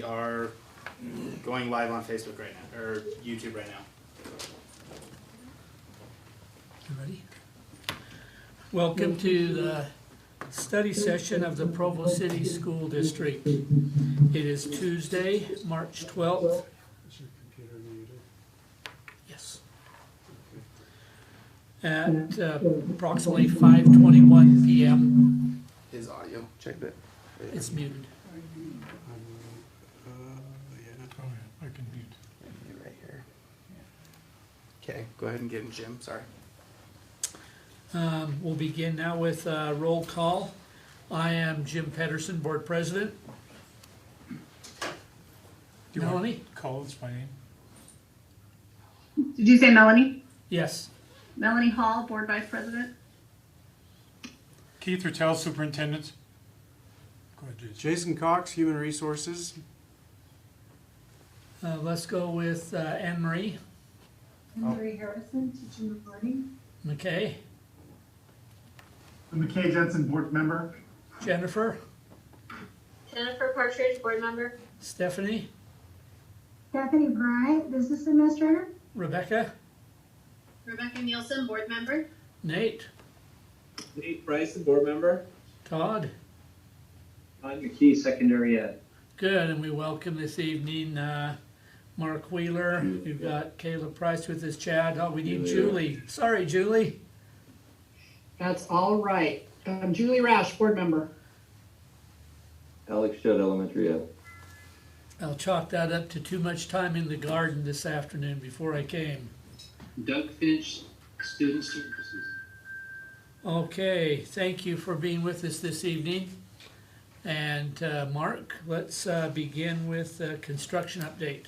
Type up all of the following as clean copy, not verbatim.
are going live on Facebook right now, or YouTube right now. You ready? Welcome to the study session of the Provo City School District. It is Tuesday, March 12th. Is your computer muted? Yes. At approximately 5:21 p.m. His audio, check that. It's muted. I can mute. Right here. Okay, go ahead and get in, Jim. Sorry. We'll begin now with roll call. I am Jim Pedersen, Board President. Do you want Melanie? to call us by name? Did you say Melanie? Yes. Melanie Hall, Board Vice President. Keith Rattel, Superintendent. Go ahead, Jason. Jason Cox, Human Resources. Let's go with Anne Marie. Marie Harrison, teaching and learning. McKay. McKay Jensen, board member. Jennifer. Jennifer Partridge, board member. Stephanie. Stephanie Bryant, business administrator. Rebecca. Rebecca Nielsen, board member. Nate. Nate Bryson, board member. Todd. Todd McKee, secondary ed. Good, and we welcome this evening Mark Wheeler. We've got Caleb Price with us, Chad. Oh, we need Julie. Sorry, Julie. That's all right. Julie Rash, board member. Alex Judd, elementary ed. I'll chalk that up to too much time in the garden this afternoon before I came. Doug Finch, student services. Okay, thank you for being with us this evening. And Mark, let's begin with the construction update.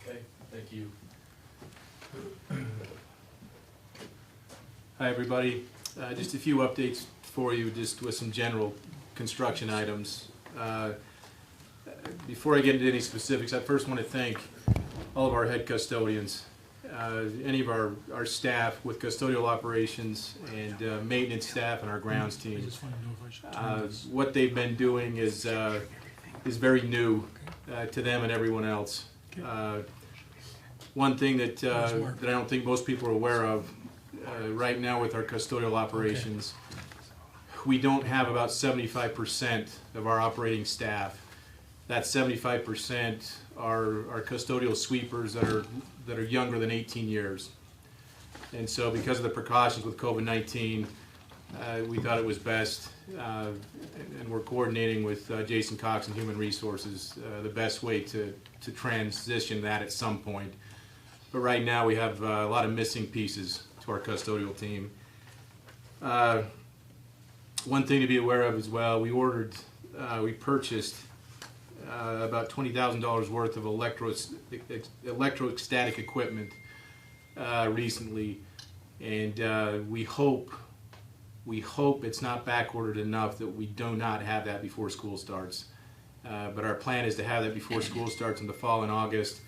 Okay, thank you. Hi, everybody. Just a few updates for you, just with some general construction items. Before I get into any specifics, I first want to thank all of our head custodians, any of our staff with custodial operations and maintenance staff and our grounds I team. just want to know if I should turn this. What they've been doing is very new to them and everyone else. One thing that I don't think most people are aware of right now with our custodial operations, we don't have about 75% of our operating staff. That 75% are custodial sweepers that are younger than 18 years. And so because of the precautions with COVID-19, we thought it was best, and we're coordinating with Jason Cox and Human Resources, the best way to transition that at some point. But right now we have a lot of missing pieces to our custodial team. One thing to be aware of as well, we purchased about $20,000 worth of electrostatic equipment recently, and we hope it's not back-ordered enough that we do not have that before school starts. But our plan is to have that before school starts in the fall in August.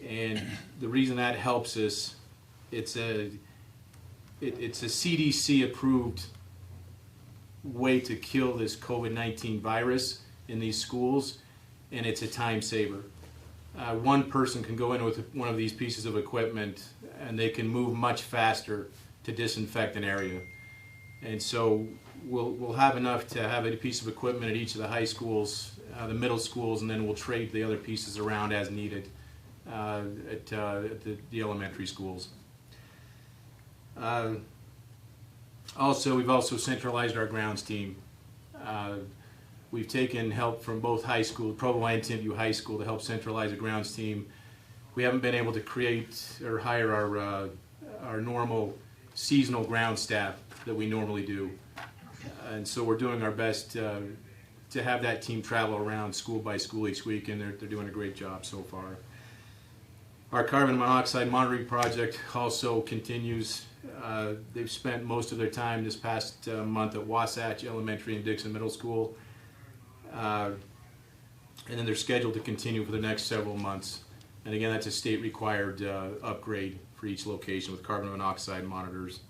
And the reason that helps us, it's a CDC approved way to kill this COVID-19 virus in these schools, and it's a time saver. One person can go in with one of these pieces of equipment and they can move much faster to disinfect an area. And so we'll have enough to have a piece of equipment at each of the high schools, the middle schools, and then we'll trade the other pieces around as needed at the elementary schools. We've also centralized our grounds team. We've taken help from both high school, Provo and Timpview High School, to help centralize the grounds team. We haven't been able to create or hire our normal seasonal ground staff that we normally do. And so we're doing our best to have that team travel around school by school each week, and they're doing a great job so far. Our carbon monoxide monitoring project also continues. They've spent most of their time this past month at Wasatch Elementary and Dixon Middle School. And then they're scheduled to continue for the next several months. And again, that's a state required upgrade for each location with carbon monoxide monitors.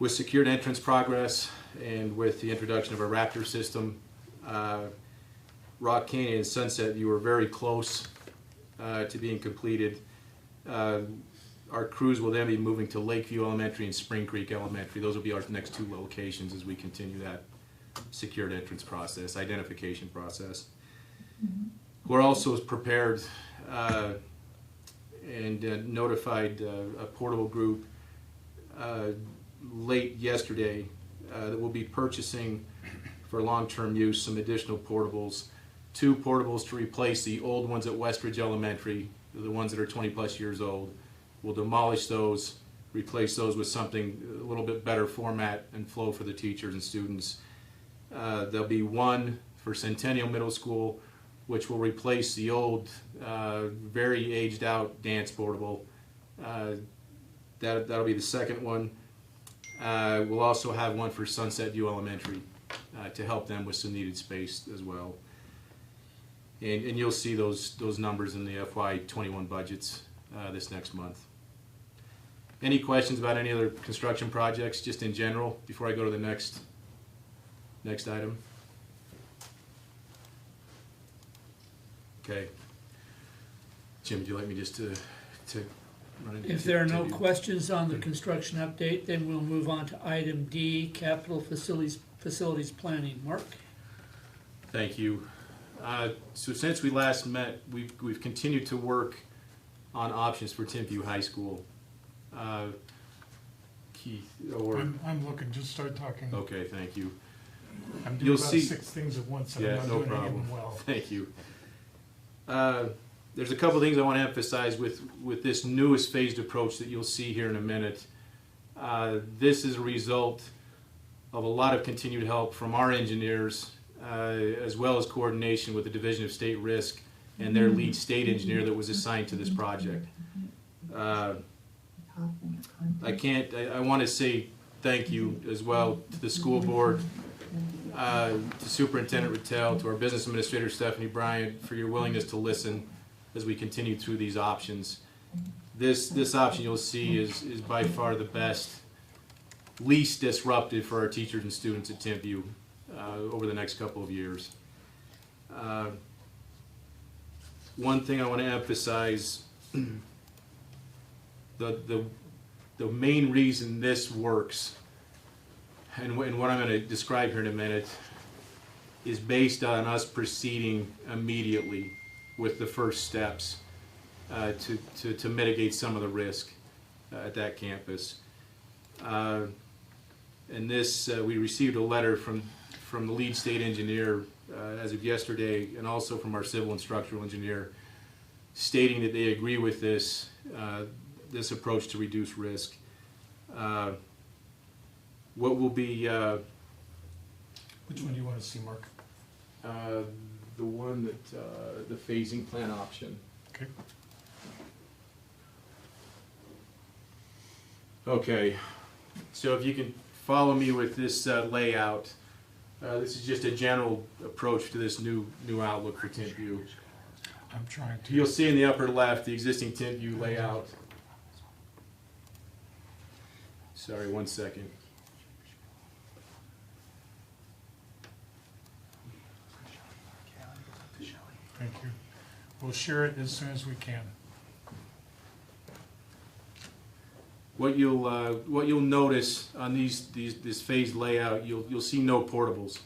With secured entrance progress and with the introduction of a Raptor system, Rock Canyon and Sunset View are very close to being completed. Our crews will then be moving to Lakeview Elementary and Spring Creek Elementary. Those will be our next two locations as we continue that secured entrance process, identification process. We're also prepared and notified a portable group late yesterday that will be purchasing for long-term use some additional portables. 2 portables to replace the old ones at Westridge Elementary, the ones that are 20 plus years old. We'll demolish those, replace those with something a little bit better format and flow for the teachers and students. There'll be 1 for Centennial Middle School, which will replace the old, very aged out dance portable. That'll be the second one. We'll also have 1 for Sunset View Elementary to help them with some needed space as well. And you'll see those numbers in the FY21 budgets this next month. Any questions about any other construction projects, just in general, before I go to the next item? Okay. Jim, would you like me just to run into? If there are no questions on the construction update, then we'll move on to item D, capital facilities planning. Mark? Thank you. So since we last met, we've continued to work on options for Timpview High School. Keith, or I'm looking, just start talking. okay, thank you. I'm You'll doing about see- 6 things at once, and Yeah, I'm not no doing any of problem. them well. Thank you. There's a couple things I want to emphasize with this newest phased approach that you'll see here in a minute. This is a result of a lot of continued help from our engineers, as well as coordination with the Division of State Risk and their lead state engineer that was assigned to this project. I want to say thank you as well to the school board, to Superintendent Rattel, to our business administrator Stephanie Bryant for your willingness to listen as we continue through these options. This option you'll see is by far the best, least disruptive for our teachers and students at Timpview over the next couple of years. One thing I want to emphasize, the main reason this works, and what I'm going to describe here in a minute, is based on us proceeding immediately with the first steps to mitigate some of the risk at that campus. And this, we received a letter from the lead state engineer as of yesterday, and also from our civil and structural engineer, stating that they agree with this approach to reduce risk. What will be Which one do you want to see, Mark? the one that the phasing plan option. Okay. Okay, so if you can follow me with this layout, this is just a general approach to this new outlook for Timpview. I'm trying to. You'll see in the upper left the existing Timpview layout. Sorry, 1 second. Thank you. We'll share it as soon as we can. What you'll notice on this phased layout, you'll see no portables.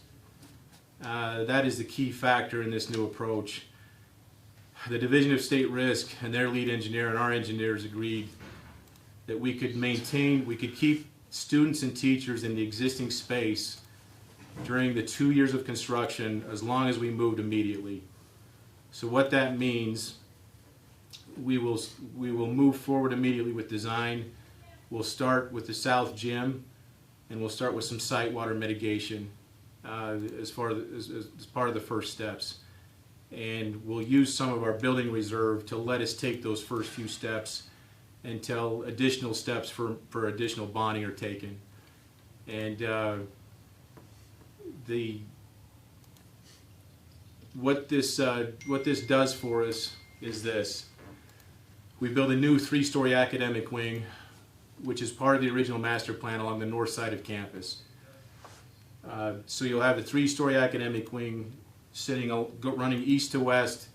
That is the key factor in this new approach. The Division of State Risk and their lead engineer and our engineers agreed that we could keep students and teachers in the existing space during the 2 years of construction as long as we moved immediately. So what that means, we will move forward immediately with design. We'll start with the south gym, and we'll start with some site water mitigation as part of the first steps. And we'll use some of our building reserve to let us take those first few steps until additional steps for additional bonding are taken. And what this does for us is this. We build a new 3-story academic wing, which is part of the original master plan along the north side of campus. So you'll have the 3-story academic wing running east to west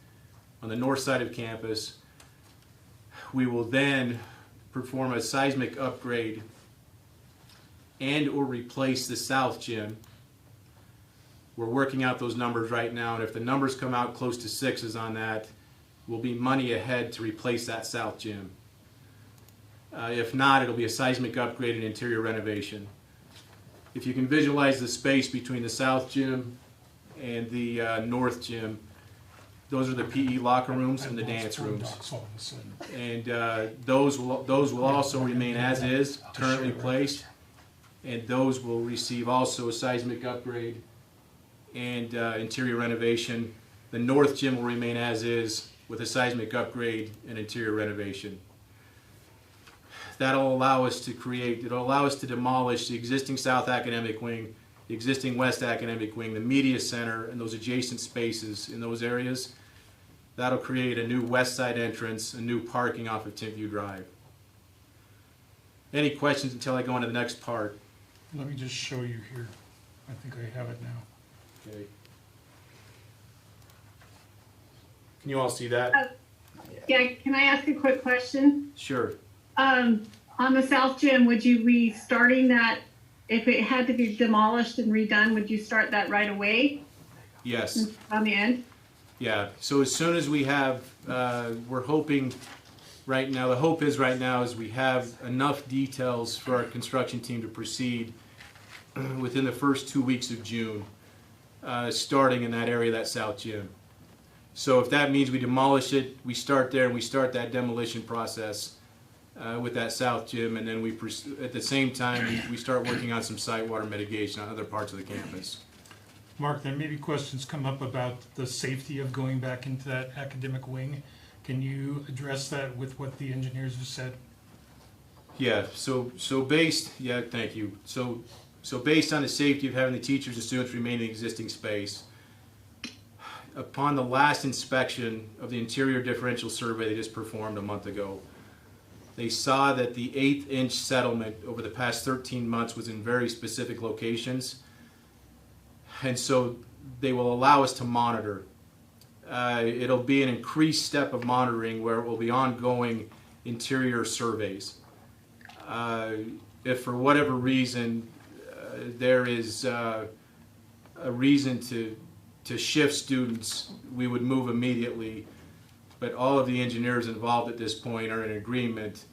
on the north side of campus. We will then perform a seismic upgrade and or replace the south gym. We're working out those numbers right now, and if the numbers come out close to 6s on that, we'll be money ahead to replace that south gym. If not, it'll be a seismic upgrade and interior renovation. If you can visualize the space between the south gym and the north gym, those are the PE locker rooms and the dance rooms. All of a sudden. And those will also remain as is, currently placed, and those will receive also a seismic upgrade and interior renovation. The north gym will remain as is with a seismic upgrade and interior renovation. That'll allow us to it'll allow us to demolish the existing South Academic Wing, the existing West Academic Wing, the Media Center, and those adjacent spaces in those areas. That'll create a new west side entrance, a new parking off of Timpview Drive. Any questions until I go into the next part? Let me just show you here. I think I have it now. Okay. Can you all see that? Yeah, can I ask a quick question? Sure. On the South Gym, would you be starting that, if it had to be demolished and redone, would you start that right away Yes. on the end? Yeah. So as soon as we have, we're hoping right now, the hope is right now is we have enough details for our construction team to proceed within the first 2 weeks of June, starting in that area, that South Gym. So if that means we demolish it, we start there and we start that demolition process with that South Gym, and then at the same time we start working on some site water mitigation on other parts of the campus. Mark, there may be questions come up about the safety of going back into that academic wing. Can you address that with what the engineers have said? Yeah. Thank you. So based on the safety of having the teachers and students remain in the existing space, upon the last inspection of the interior differential survey they just performed a month ago, they saw that the 1/8-inch settlement over the past 13 months was in very specific locations, and so they will allow us to monitor. It'll be an increased step of monitoring where it will be ongoing interior surveys. If for whatever reason there is a reason to shift students, we would move immediately. But all of the engineers involved at this point are in agreement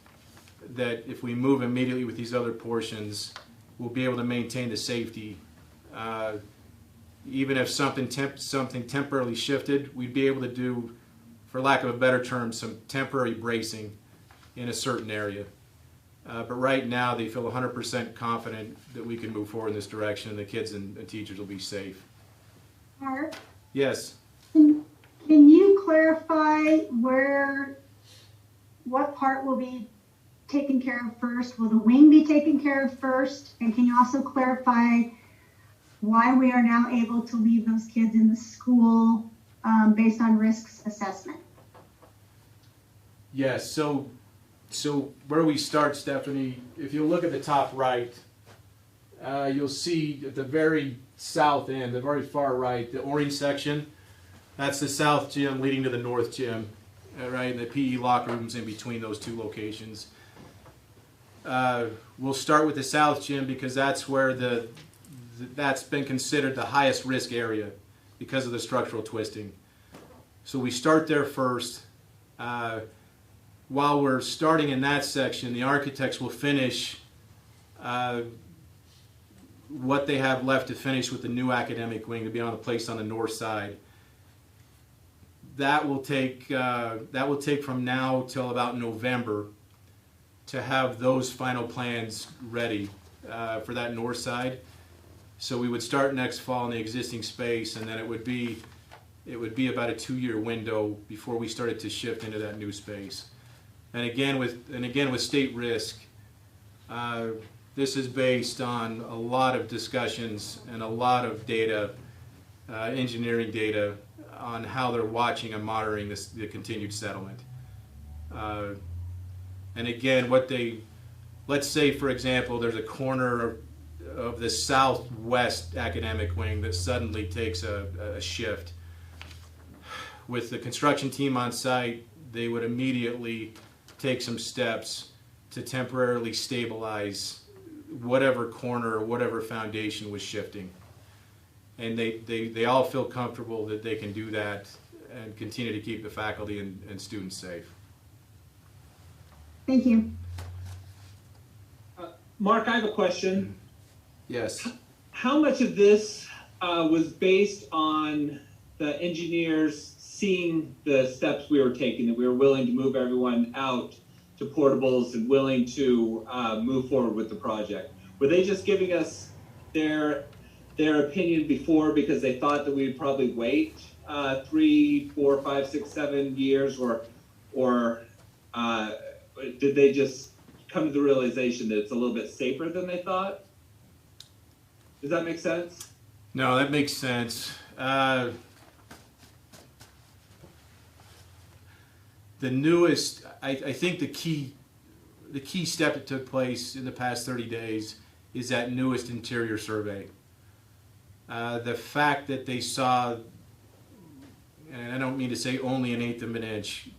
that if we move immediately with these other portions, we'll be able to maintain the safety. Even if something temporarily shifted, we'd be able to do, for lack of a better term, some temporary bracing in a certain area. But right now, they feel 100% confident that we can move forward in this direction, and the kids and teachers will be safe. Mark, Yes. can you clarify what part will be taken care of first? Will the wing be taken care of first? And can you also clarify why we are now able to leave those kids in the school based on risks assessment? Yes. So where we start, Stephanie, if you look at the top right, you'll see at the very south end, the very far right, the orange section. That's the South Gym leading to the North Gym, right? And the PE locker rooms in between those two locations. We'll start with the South Gym because that's where that's been considered the highest risk area because of the structural twisting. So we start there first. While we're starting in that section, the architects will finish what they have left to finish with the new academic wing to be placed on the north side. That will take from now till about November to have those final plans ready for that north side. So we would start next fall in the existing space, and then it would be about a 2-year window before we started to shift into that new space. And again with state risk, this is based on a lot of discussions and a lot of data, engineering data, on how they're watching and monitoring the continued settlement. And again, let's say for example, there's a corner of the southwest academic wing that suddenly takes a shift. with the construction team on site, they would immediately take some steps to temporarily stabilize whatever corner or whatever foundation was shifting. And they all feel comfortable that they can do that and continue to keep the faculty and students safe. Thank you. Mark, I have a question. Yes. How much of this was based on the engineers seeing the steps we were taking, that we were willing to move everyone out to portables and willing to move forward with the project? Were they just giving us their opinion before because they thought that we'd probably wait 3, 4, 5, 6, 7 years, or did they just come to the realization that it's a little bit safer than they thought? Does that make sense? No, that makes sense. The newest, I think the key step that took place in the past 30 days is that newest interior survey. The fact that they saw, and I don't mean to say only an eighth of an inch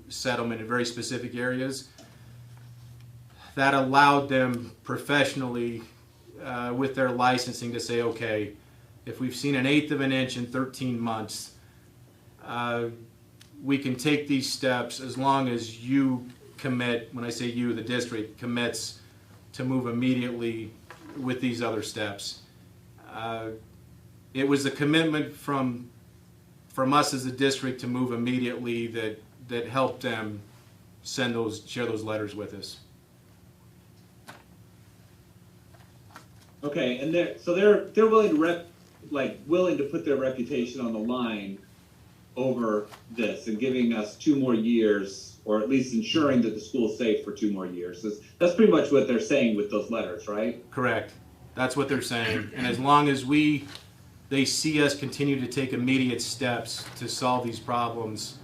settlement in very specific areas, that allowed them professionally with their licensing to say, okay, if we've seen an eighth of an inch in 13 months, we can take these steps as long as you commit, when I say you, the district commits to move immediately with these other steps. It was a commitment from us as a district to move immediately that helped them share those letters with us. Okay, and they're willing to willing to put their reputation on the line over this and giving us 2 more years, or at least ensuring that the school's safe for 2 more years. That's pretty much what they're saying with those letters, right? Correct. That's what they're saying. And as long as they see us continue to take immediate steps to solve these problems,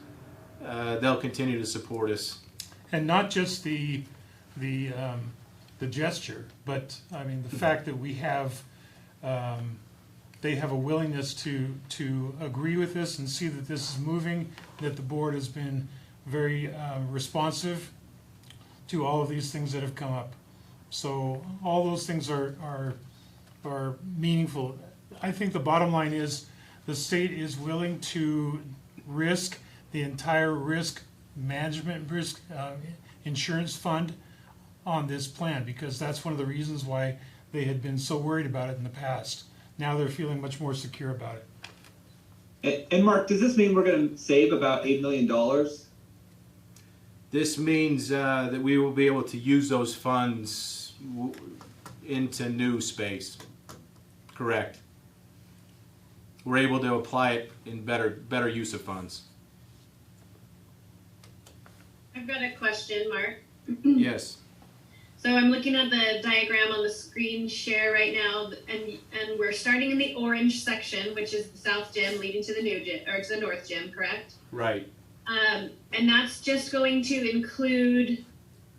they'll continue to support us. And not just the gesture, but I mean the fact that we have, they have a willingness to agree with this and see that this is moving, that the board has been very responsive to all of these things that have come up. So all those things are meaningful. I think the bottom line is the state is willing to risk the entire risk management, risk insurance fund on this plan, because that's one of the reasons why they had been so worried about it in the past. Now they're feeling much more secure about it. And Mark, does this mean we're going to save about $8 million? This means that we will be able to use those funds into new space. Correct. We're able to apply it in better use of funds. I've got a question, Mark. Yes. So I'm looking at the diagram on the screen share right now, and we're starting in the orange section, which is the south gym leading to the new gym, or to the north gym, correct? Right. And that's just going to include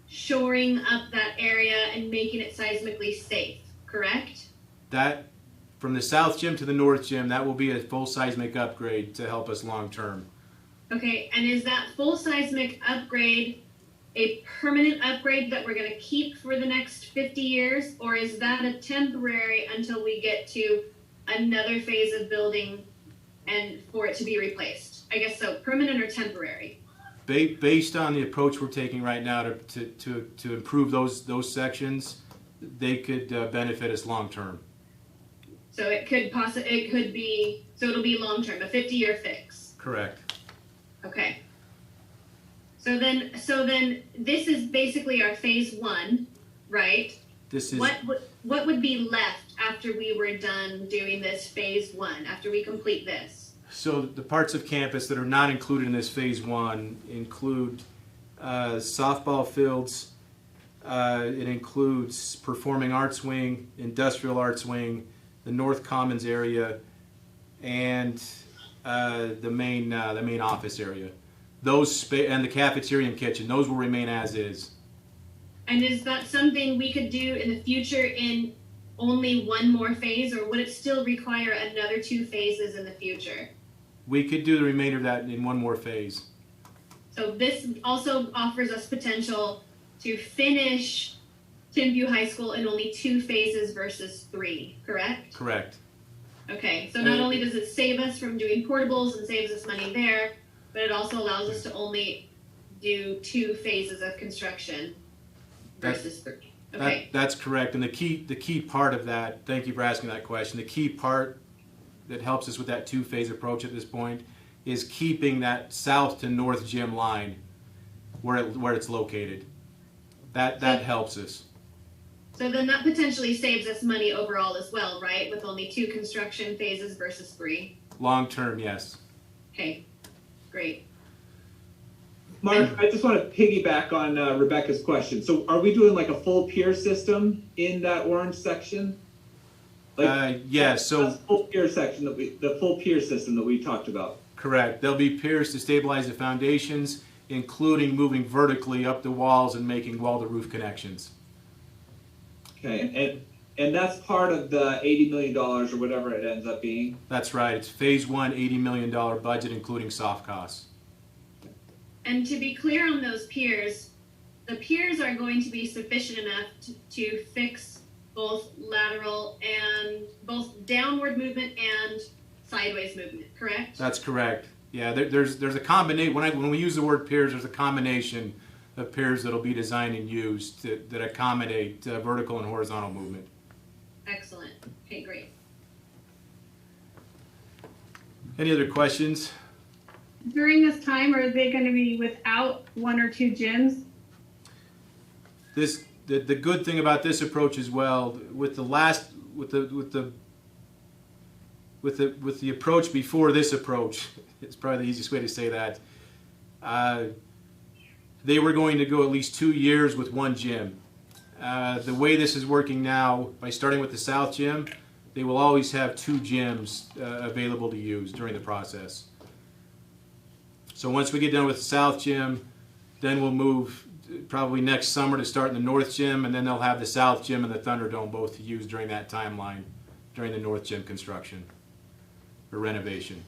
shoring up that area and making it seismically safe, correct? That, from the south gym to the north gym, that will be a full seismic upgrade to help us long term. Okay, and is that full seismic upgrade a permanent upgrade that we're going to keep for the next 50 years, or is that a temporary until we get to another phase of building and for it to be replaced? I guess so, permanent or temporary? Based on the approach we're taking right now to improve those sections, they could benefit us long term. So it could be, so it'll be long term, a 50-year fix. Correct. Okay. So then this is basically our phase 1, right? This is What would be left after we were done doing this phase 1, after we complete this? so the parts of campus that are not included in this phase 1 include softball fields. It includes performing arts wing, industrial arts wing, the North Commons area, and the main office area. And the cafeteria and kitchen, those will remain as is. And is that something we could do in the future in only one more phase, or would it still require another 2 phases in the future? We could do the remainder of that in one more phase. So this also offers us potential to finish Timpview High School in only 2 phases versus 3, correct? Correct. Okay, so not only does it save us from doing portables and saves us money there, but it also allows us to only do 2 phases of construction versus 3. Okay. That's correct. And the key part of that, thank you for asking that question, the key part that helps us with that 2-phase approach at this point is keeping that south to north gym line where it's located. That helps us. So then that potentially saves us money overall as well, right? With only 2 construction phases versus 3. Long term, yes. Okay, great. Mark, I just want to piggyback on Rebecca's question. So are we doing like a full pier system in that orange section? Yeah, so the full pier section the full pier system that we talked about. correct. There'll be piers to stabilize the foundations, including moving vertically up the walls and making wall-to-roof connections. Okay, and that's part of the $80 million or whatever it ends up being? That's right. It's phase 1, $80 million budget, including soft costs. And to be clear on those piers, the piers are going to be sufficient enough to fix both lateral and both downward movement and sideways movement, correct? That's correct. Yeah, there's a combination. When we use the word piers, there's a combination of piers that'll be designed and used that accommodate vertical and horizontal movement. Excellent. Okay, great. Any other questions? During this time, are they going to be without 1 or 2 gyms? The good thing about this approach as well, with the approach before this approach, it's probably the easiest way to say that. They were going to go at least 2 years with 1 gym. The way this is working now, by starting with the south gym, they will always have 2 gyms available to use during the process. So once we get done with the south gym, then we'll move probably next summer to start in the north gym, and then they'll have the south gym and the Thunderdome both to use during that timeline, during the north gym construction or renovation.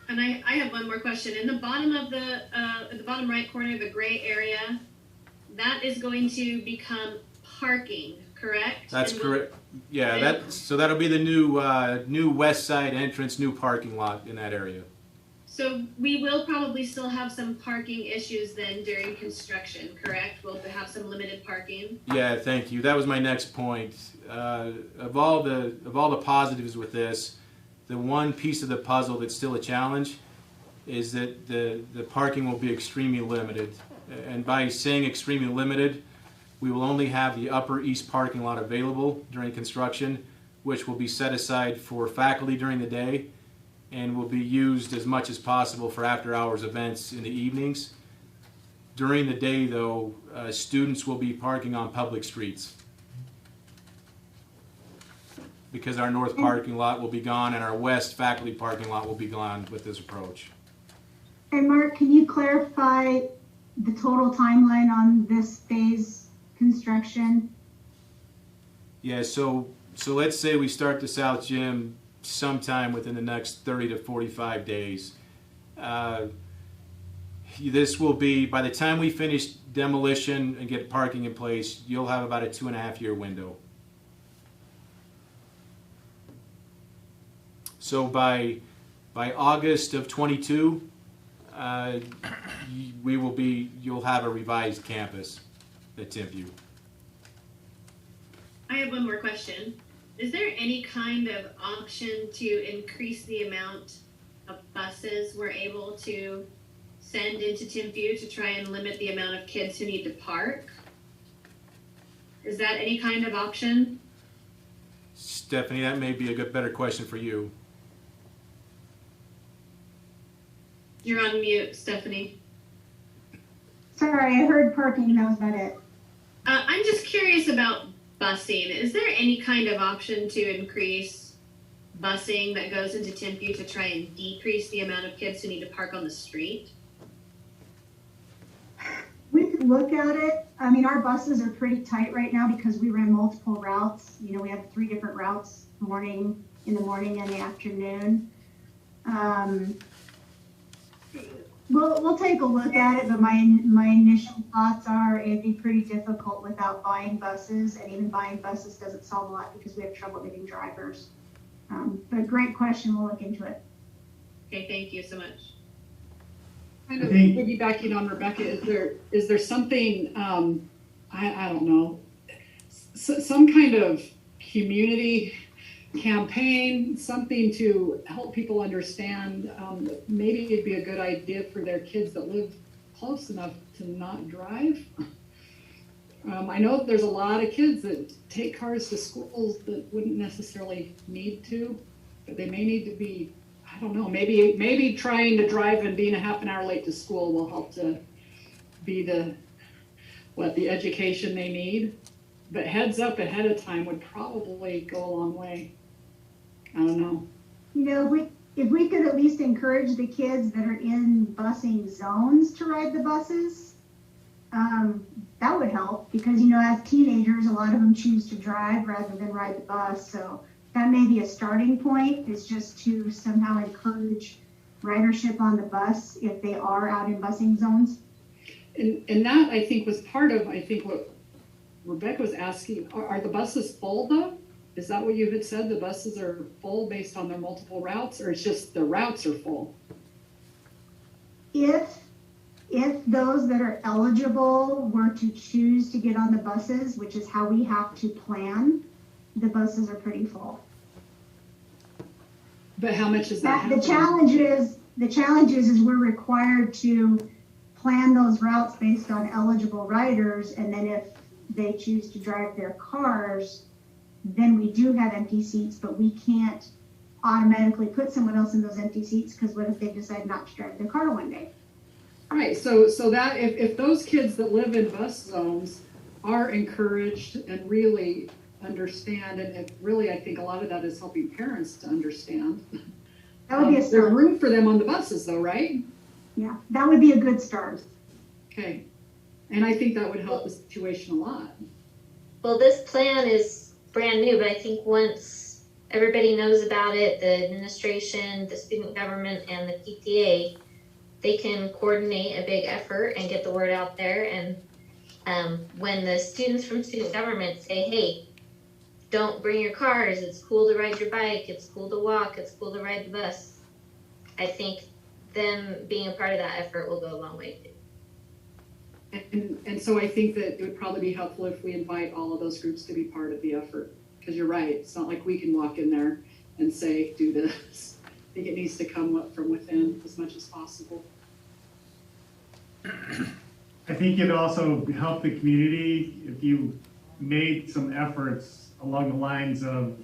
And I have one more question. In the bottom of at the bottom right corner, the gray area, that is going to become parking, correct? That's correct. Yeah, so that'll be the new west side entrance, new parking lot in that area. So we will probably still have some parking issues then during construction, correct? We'll have some limited parking. Yeah, thank you. That was my next point. Of all the positives with this, the one piece of the puzzle that's still a challenge is that the parking will be extremely limited. And by saying extremely limited, we will only have the upper east parking lot available during construction, which will be set aside for faculty during the day and will be used as much as possible for after-hours events in the evenings. During the day, though, students will be parking on public streets because our north parking lot will be gone and our west faculty parking lot will be gone with this approach. And Mark, can you clarify the total timeline on this phase construction? Yeah, so let's say we start the south gym sometime within the next 30 to 45 days. This will be, by the time we finish demolition and get parking in place, you'll have about a 2.5-year window. So by August of 22, you'll have a revised campus at Timpview. I have one more question. Is there any kind of option to increase the amount of buses we're able to send into Timpview to try and limit the amount of kids who need to park? Is that any kind of option? Stephanie, that may be a better question for you. You're on mute, Stephanie. Sorry, I heard parking, that was about it. I'm just curious about busing. Is there any kind of option to increase busing that goes into Timpview to try and decrease the amount of kids who need to park on the street? We could look at it. I mean, our buses are pretty tight right now because we ran multiple routes. You know, we have 3 different routes, in the morning and the afternoon. We'll take a look at it, but my initial thoughts are it'd be pretty difficult without buying buses, and even buying buses doesn't solve a lot because we have trouble getting drivers. But great question, we'll look into it. Okay, thank you so much. Kind of piggybacking on Rebecca, is there something, I don't know, some kind of community campaign, something to help people understand, maybe it'd be a good idea for their kids that live close enough to not drive. I know there's a lot of kids that take cars to schools that wouldn't necessarily need to, but they may need to be, I don't know, maybe trying to drive and being a half an hour late to school will help to be the education they need. But heads up ahead of time would probably go a long way. I don't know. You know, if we could at least encourage the kids that are in busing zones to ride the buses, that would help, because, you know, as teenagers, a lot of them choose to drive rather than ride the bus. So that may be a starting point, is just to somehow encourage ridership on the bus if they are out in busing zones. And that, I think, was part of, what Rebecca was asking. Are the buses full though? Is that what you had said? The buses are full based on their multiple routes, or it's just the routes are full? If those that are eligible were to choose to get on the buses, which is how we have to plan, the buses are pretty full. But how much is that? The challenge is we're required to plan those routes based on eligible riders, and then if they choose to drive their cars, then we do have empty seats, but we can't automatically put someone else in those empty seats, because what if they decide not to drive their car one day? Right, so that if those kids that live in bus zones are encouraged and really understand, and really I think a lot of that is helping parents to understand. That would be a start. There's room for them on the buses though, right? Yeah, that would be a good start. Okay, and I think that would help the situation a lot. Well, this plan is brand new, but I think once everybody knows about it, the administration, the student government, and the PTA, they can coordinate a big effort and get the word out there. And when the students from student government say, hey, don't bring your cars, it's cool to ride your bike, it's cool to walk, it's cool to ride the bus, I think them being a part of that effort will go a long way. And so I think that it would probably be helpful if we invite all of those groups to be part of the effort, because you're right, it's not like we can walk in there and say, do this. I think it needs to come up from within as much as possible. I think it'd also help the community if you made some efforts along the lines of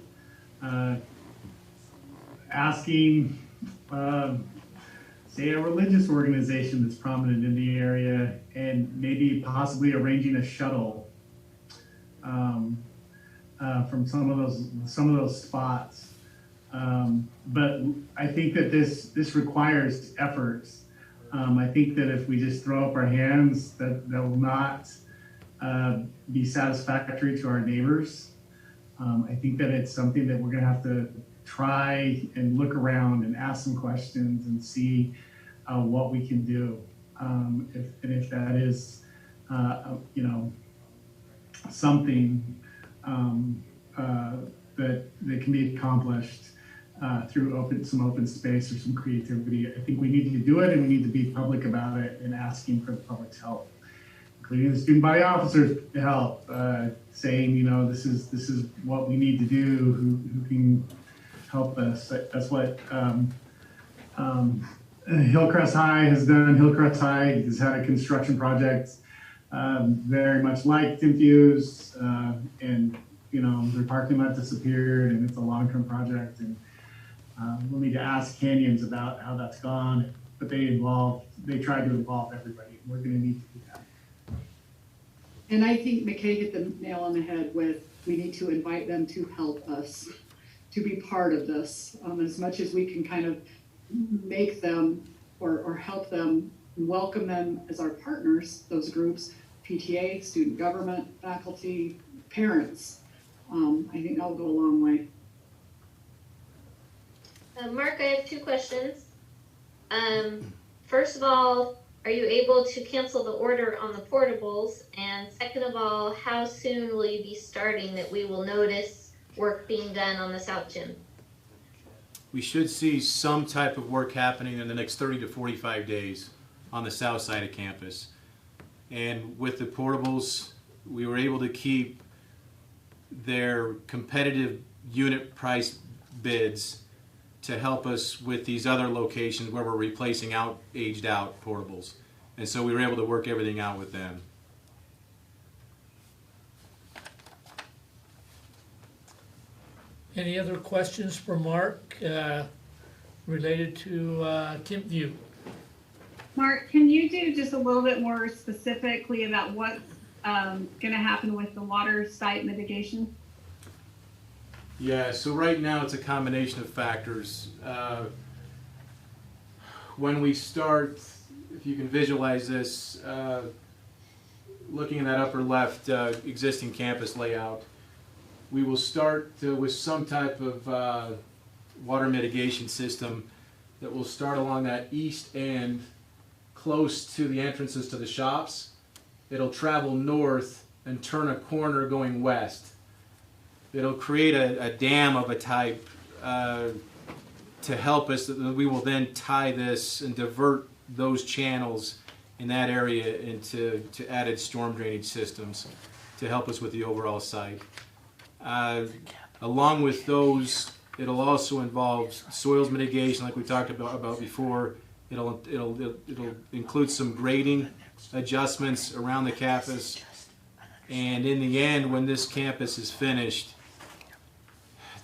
asking, say, a religious organization that's prominent in the area, and maybe possibly arranging a shuttle from some of those spots. But I think that this requires efforts. I think that if we just throw up our hands, that will not be satisfactory to our neighbors. I think that it's something that we're going to have to try and look around and ask some questions and see what we can do. If that is, something that can be accomplished through some open space or some creativity. I think we need to do it, and we need to be public about it and asking for the public's help, including the student body officers' help, saying, this is what we need to do, who can help us. That's what Hillcrest High has done. Hillcrest High has had a construction project very much like Infuse, and their parking lot disappeared, and it's a long-term project, and we'll need to ask Canyons about how that's gone, but they tried to involve everybody. We're going to need to do that. And I think McKay hit the nail on the head with, we need to invite them to help us, to be part of this, as much as we can kind of make them or help them, welcome them as our partners, those groups, PTA, student government, faculty, parents. I think that'll go a long way. Mark, I have two questions. First of all, are you able to cancel the order on the portables? And second of all, how soon will you be starting that we will notice work being done on the South Gym? We should see some type of work happening in the next 30 to 45 days on the south side of campus. And with the portables, we were able to keep their competitive unit price bids to help us with these other locations where we're replacing aged out portables. And so we were able to work everything out with them. Any other questions for Mark related to Timpview? Mark, can you do just a little bit more specifically about what's going to happen with the water site mitigation? Yeah, so right now it's a combination of factors. When we start, if you can visualize this, looking at that upper left existing campus layout, we will start with some type of water mitigation system that will start along that east end close to the entrances to the shops. It'll travel north and turn a corner going west. It'll create a dam of a type to help us. We will then tie this and divert those channels in that area into added storm drainage systems to help us with the overall site. Along with those, it'll also involve soils mitigation, like we talked about before. It'll include some grading adjustments around the campus. And in the end, when this campus is finished,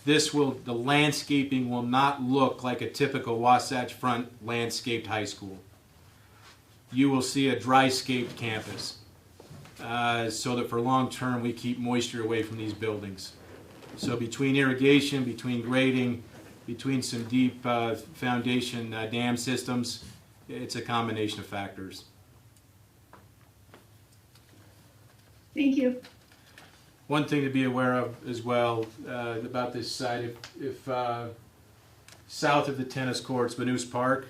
the landscaping will not look like a typical Wasatch Front landscaped high school. You will see a dry-scaped campus, so that for long term we keep moisture away from these buildings. So between irrigation, between grading, between some deep foundation dam systems, it's a combination of factors. Thank you. One thing to be aware of as well about this site, if south of the tennis courts, Banus Park,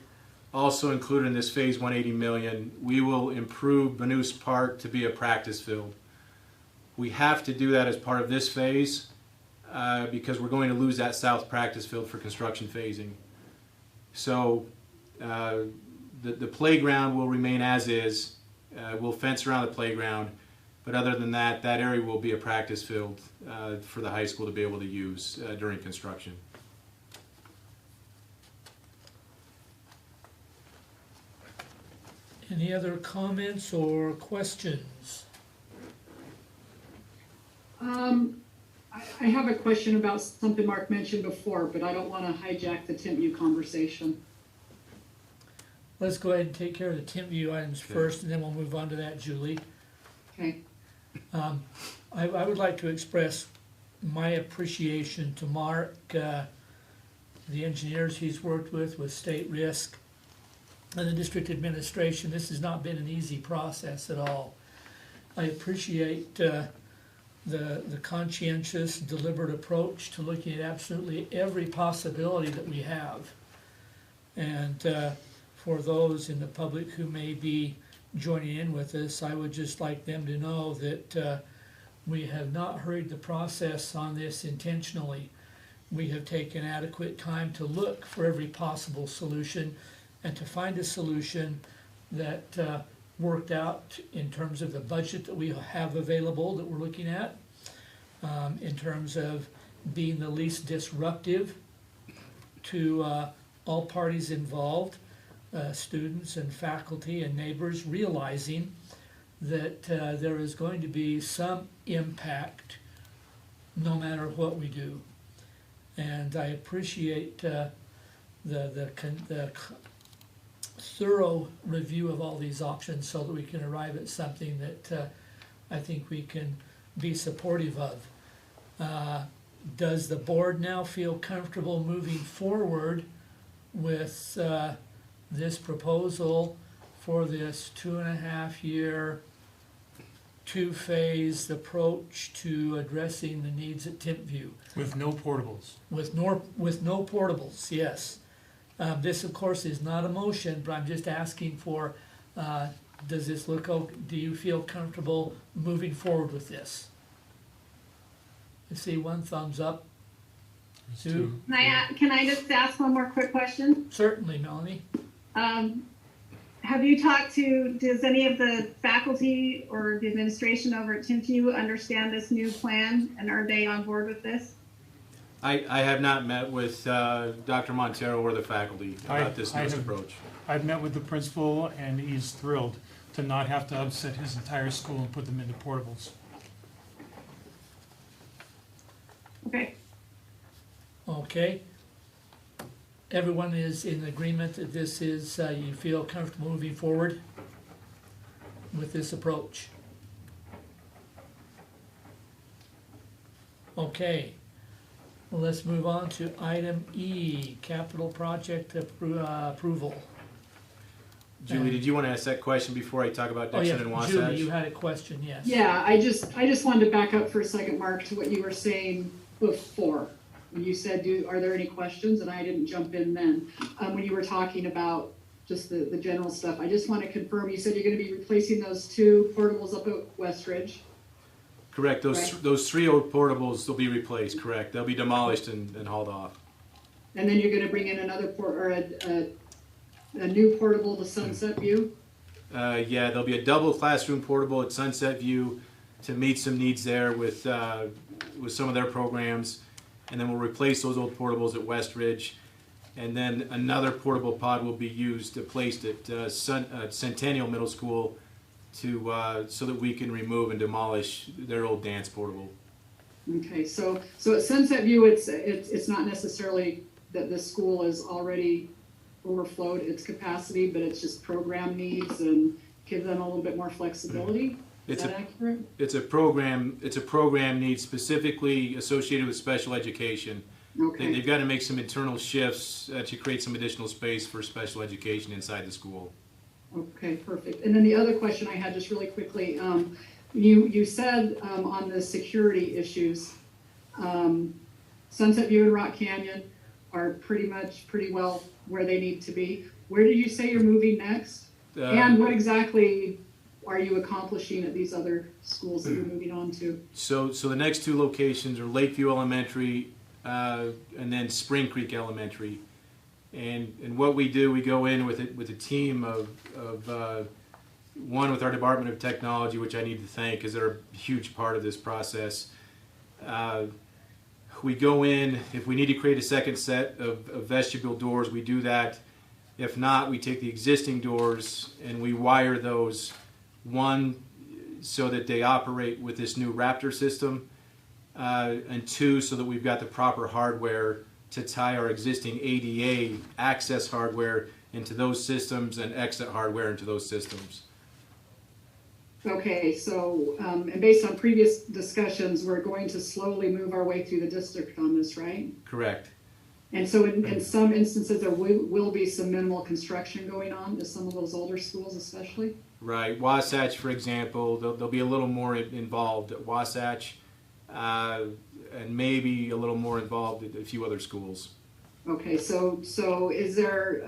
also included in this phase 180 million, we will improve Banus Park to be a practice field. We have to do that as part of this phase because we're going to lose that south practice field for construction phasing. So the playground will remain as is. We'll fence around the playground. But other than that, that area will be a practice field for the high school to be able to use during construction. Any other comments or questions? I have a question about something Mark mentioned before, but I don't want to hijack the Timpview conversation. Let's go ahead and take care of the Timpview items first, and then we'll move on to that, Julie. Okay. I would like to express my appreciation to Mark, the engineers he's worked with State Risk, and the district administration. This has not been an easy process at all. I appreciate the conscientious, deliberate approach to looking at absolutely every possibility that we have. And for those in the public who may be joining in with us, I would just like them to know that we have not hurried the process on this intentionally. We have taken adequate time to look for every possible solution and to find a solution that worked out in terms of the budget that we have available that we're looking at, in terms of being the least disruptive to all parties involved, students and faculty and neighbors, realizing that there is going to be some impact no matter what we do. And I appreciate the thorough review of all these options so that we can arrive at something that I think we can be supportive of. Does the board now feel comfortable moving forward with this proposal for this 2.5-year two-phased approach to addressing the needs at Timpview. With no portables. With no portables, yes. This, of course, is not a motion, but I'm just asking for, does this look, do you feel comfortable moving forward with this? I see one thumbs up. There's Two. Can I just ask one more quick question? Certainly, Melanie. Have you talked to, does any of the faculty or the administration over at Timpview understand this new plan, and are they on board with this? I have not met with Dr. Montero or the faculty about this newest approach. I've met with the principal, and he's thrilled to not have to upset his entire school and put them into portables. Okay. Okay. Everyone is in agreement that this is, you feel comfortable moving forward with this approach? Okay. Well, let's move on to item E, capital project approval. Julie, did you want to ask that question before I talk about Oh, yeah, Dixon and Wasatch? Julie, you had a question, yes. Yeah, I just wanted to back up for a second, Mark, to what you were saying before. When you said, are there any questions? And I didn't jump in then. When you were talking about just the general stuff, I just want to confirm, you said you're going to be replacing those 2 portables up at Westridge. Correct. Those Right. those 3 old portables will be replaced. Correct. They'll be demolished and hauled off. And then you're going to bring in another a new portable to Sunset View? Yeah, there'll be a double classroom portable at Sunset View to meet some needs there with some of their programs, and then we'll replace those old portables at Westridge, and then another portable pod will be placed at Centennial Middle School so that we can remove and demolish their old dance portable. Okay, so at Sunset View, it's not necessarily that the school is already overflowed its capacity, but it's just program needs and give them a little bit more flexibility. Is that accurate? It's a program need specifically associated with special education. Okay. They've got to make some internal shifts to create some additional space for special education inside the school. Okay, perfect. And then the other question I had, just really quickly, you said on the security issues, Sunset View and Rock Canyon are pretty well where they need to be. Where did you say you're moving next? And what exactly are you accomplishing at these other schools that you're moving on to? So the next 2 locations are Lakeview Elementary and then Spring Creek Elementary. And what we do, we go in with a team of one with our Department of Technology, which I need to thank because they're a huge part of this process. We go in, if we need to create a second set of vestibule doors, we do that. If not, we take the existing doors and we wire those, one, so that they operate with this new Raptor system, and 2, so that we've got the proper hardware to tie our existing ADA access hardware into those systems and exit hardware into those systems. Okay, so, and based on previous discussions, we're going to slowly move our way through the district on this, right? Correct. And so in some instances, there will be some minimal construction going on at some of those older schools especially? Right. Wasatch, for example, they'll be a little more involved at Wasatch, and maybe a little more involved at a few other schools. Okay, so is there,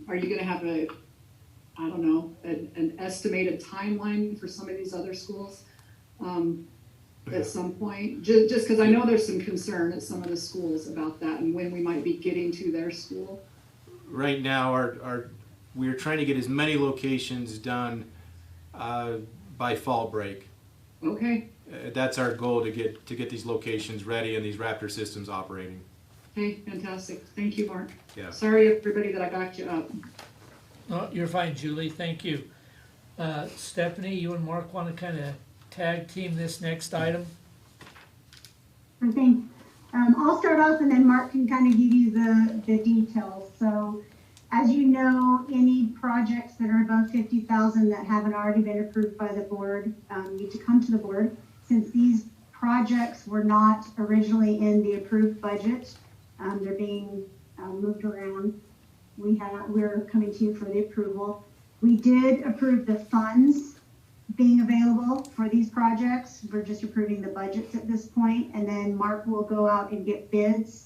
are you gonna have an estimated timeline for some of these other schools at some point? Just because I know there's some concern at some of the schools about that and when we might be getting to their school. Right now, we're trying to get as many locations done by fall break. Okay. That's our goal, to get these locations ready and these Raptor systems operating. Okay, fantastic. Thank you, Mark. Yeah. Sorry, everybody, that I backed you up. No, you're fine, Julie, thank you. Stephanie, you and Mark want to kind of tag team this next item? I think I'll start off and then Mark can kind of give you the details. So as you know, any projects that are above 50,000 that haven't already been approved by the board need to come to the board. Since these projects were not originally in the approved budget, they're being moved around. We're coming to you for the approval. We did approve the funds, being available for these projects. We're just approving the budgets at this point, and then Mark will go out and get bids.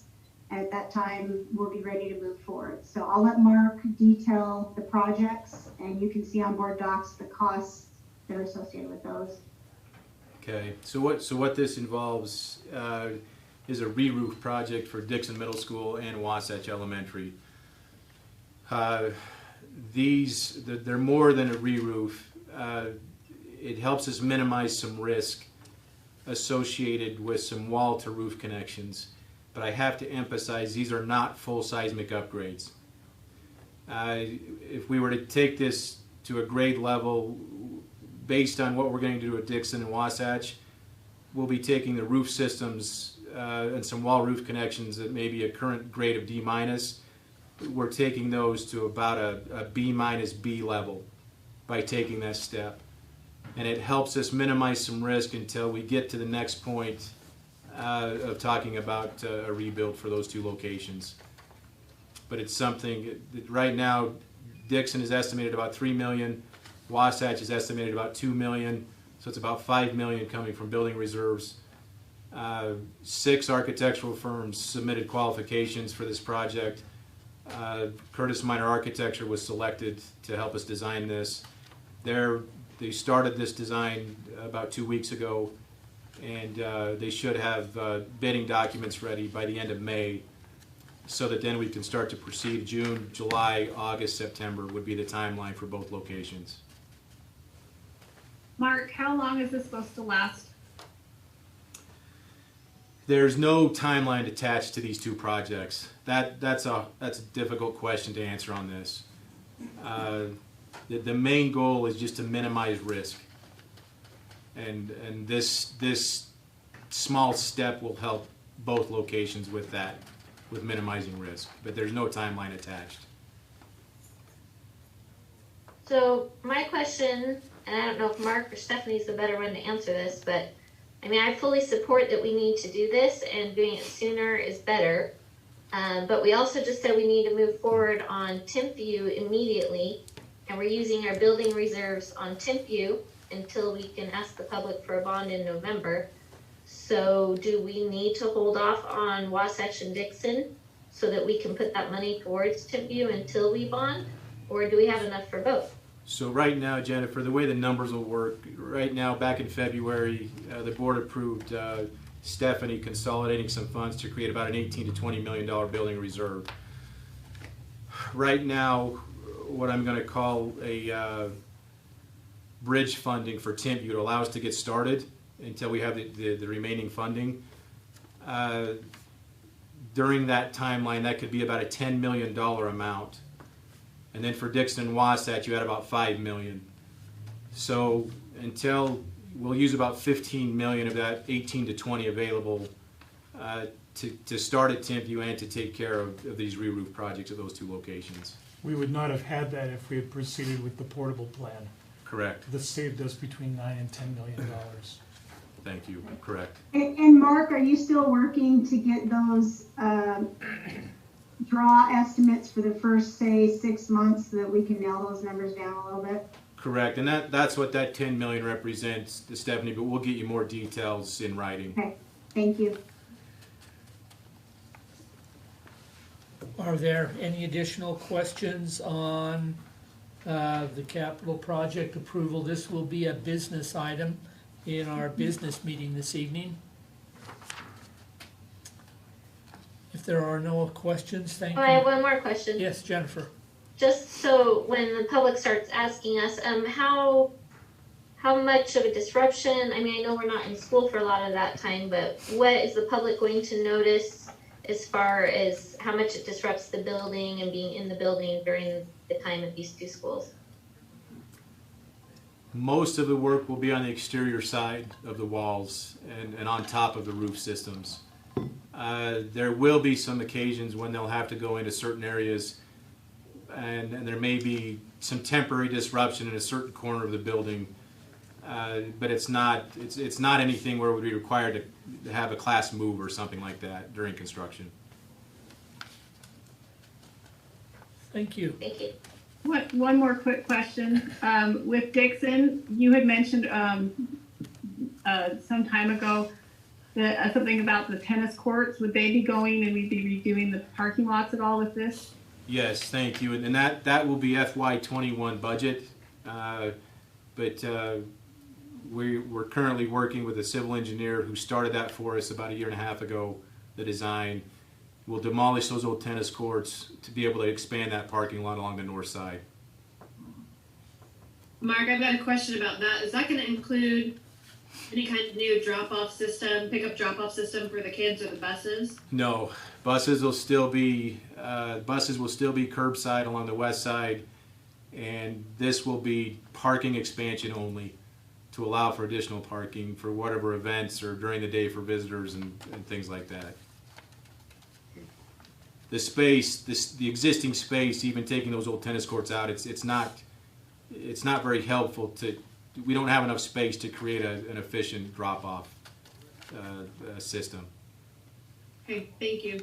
At that time, we'll be ready to move forward. So I'll let Mark detail the projects, and you can see on board docs the costs that are associated with those. Okay, so what this involves is a re-roof project for Dixon Middle School and Wasatch Elementary. They're more than a re-roof. It helps us minimize some risk associated with some wall to roof connections. But I have to emphasize, these are not full seismic upgrades. If we were to take this to a grade level, based on what we're going to do at Dixon and Wasatch, we'll be taking the roof systems and some wall roof connections that may be a current grade of D-. We're taking those to about a B- level by taking that step. And it helps us minimize some risk until we get to the next point of talking about a rebuild for those two locations. But it's something that right now Dixon is estimated about $3 million, Wasatch is estimated about $2 million, so it's about $5 million coming from building reserves. 6 architectural firms submitted qualifications for this project. Curtis Minor Architecture was selected to help us design this. They started this design about 2 weeks ago, and they should have bidding documents ready by the end of May, so that then we can start to proceed. June, July, August, September would be the timeline for both locations. Mark, how long is this supposed to last? There's no timeline attached to these two projects. That's a difficult question to answer on this. The main goal is just to minimize risk. And this small step will help both locations with that, with minimizing risk. But there's no timeline attached. So my question, and I don't know if Mark or Stephanie's the better one to answer this, but I mean, I fully support that we need to do this, and doing it sooner is better. But we also just said we need to move forward on Timpview immediately, and we're using our building reserves on Timpview until we can ask the public for a bond in November. So do we need to hold off on Wasatch and Dixon so that we can put that money towards Timpview until we bond, or do we have enough for both? So right now, Jennifer, the way the numbers will work, right now, back in February, the board approved Stephanie consolidating some funds to create about an $18 to $20 million building reserve. Right now, what I'm going to call a bridge funding for Timpview to allow us to get started until we have the remaining funding. During that timeline, that could be about a $10 million amount. And then for Dixon and Wasatch, you had about $5 million. So until we'll use about $15 million of that 18 to 20 available to start at Timpview and to take care of these re-roof projects at those two locations. We would not have had that if we had proceeded with the portable plan. Correct. This saved us between $9 and $10 million. Thank you. Correct. And Mark, are you still working to get those draw estimates for the first, say, 6 months so that we can nail those numbers down a little bit? Correct, and that's what that 10 million represents, Stephanie, but we'll get you more details in writing. Okay, thank you. Are there any additional questions on the capital project approval? This will be a business item in our business meeting this evening. If there are no questions, thank you. Oh, I have one more question. Yes, Jennifer. Just so when the public starts asking us, how much of a disruption, I mean, I know we're not in school for a lot of that time, but what is the public going to notice as far as how much it disrupts the building and being in the building during the time of these two schools? Most of the work will be on the exterior side of the walls and on top of the roof systems. There will be some occasions when they'll have to go into certain areas, and there may be some temporary disruption in a certain corner of the building, but it's not anything where it would be required to have a class move or something like that during construction. Thank you. Thank you. One more quick question. With Dixon, you had mentioned some time ago that something about the tennis courts. Would they be going and we'd be redoing the parking lots at all with this? Yes, thank you. And that will be FY21 budget. But we're currently working with a civil engineer who started that for us about a year and a half ago, the design. We'll demolish those old tennis courts to be able to expand that parking lot along the north side. Mark, I've got a question about that. Is that going to include any kind of new drop-off system, pickup drop-off system for the kids or the buses? No, buses will still be curbside along the west side, and this will be parking expansion only to allow for additional parking for whatever events or during the day for visitors and things like that. The space, the existing space, even taking those old tennis courts out, it's not very helpful to. We don't have enough space to create an efficient drop-off system. Okay, thank you.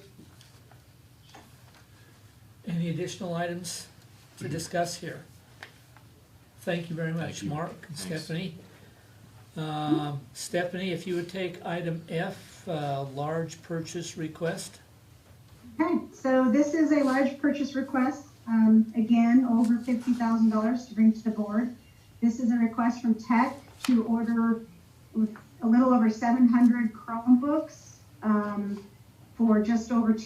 Any additional items to discuss here? Thank you very much, Mark and Thanks. Stephanie. Stephanie, if you would take item F, large purchase request. Okay, so this is a large purchase request, again, over $50,000 to bring to the board. This is a request from Tech to order a little over 700 Chromebooks for just over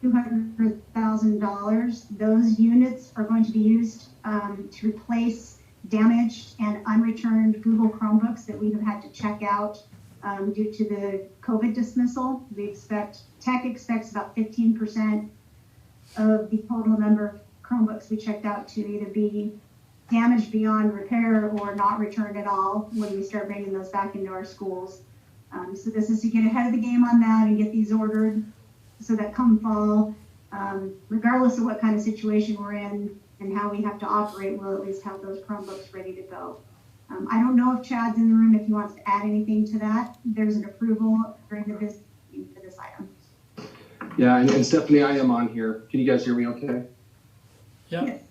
$200,000. Those units are going to be used to replace damaged and unreturned Google Chromebooks that we have had to check out due to the COVID dismissal. Tech expects about 15% of the total number of Chromebooks we checked out to either be damaged beyond repair or not returned at all when we start bringing those back into our schools. So this is to get ahead of the game on that and get these ordered so that come fall, regardless of what kind of situation we're in and how we have to operate, we'll at least have those Chromebooks ready to go. I don't know if Chad's in the room, if he wants to add anything to that. There's an approval during the business meeting for this item. Yeah, and Stephanie, I am on here. Can you guys hear me okay? Yep. Yes.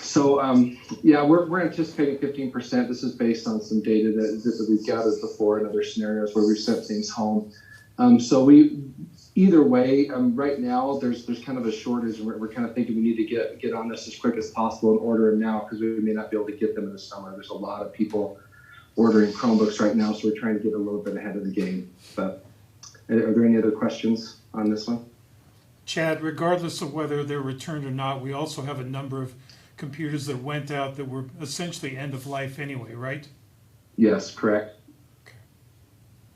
So, yeah, we're anticipating 15%. This is based on some data that we've gathered before in other scenarios where we've sent things home. So either way, right now there's kind of a shortage, and we're kind of thinking we need to get on this as quick as possible and order them now because we may not be able to get them in the summer. There's a lot of people ordering Chromebooks right now, so we're trying to get a little bit ahead of the game. But are there any other questions on this one? Chad, regardless of whether they're returned or not, we also have a number of computers that went out that were essentially end of life anyway, right? Yes, correct.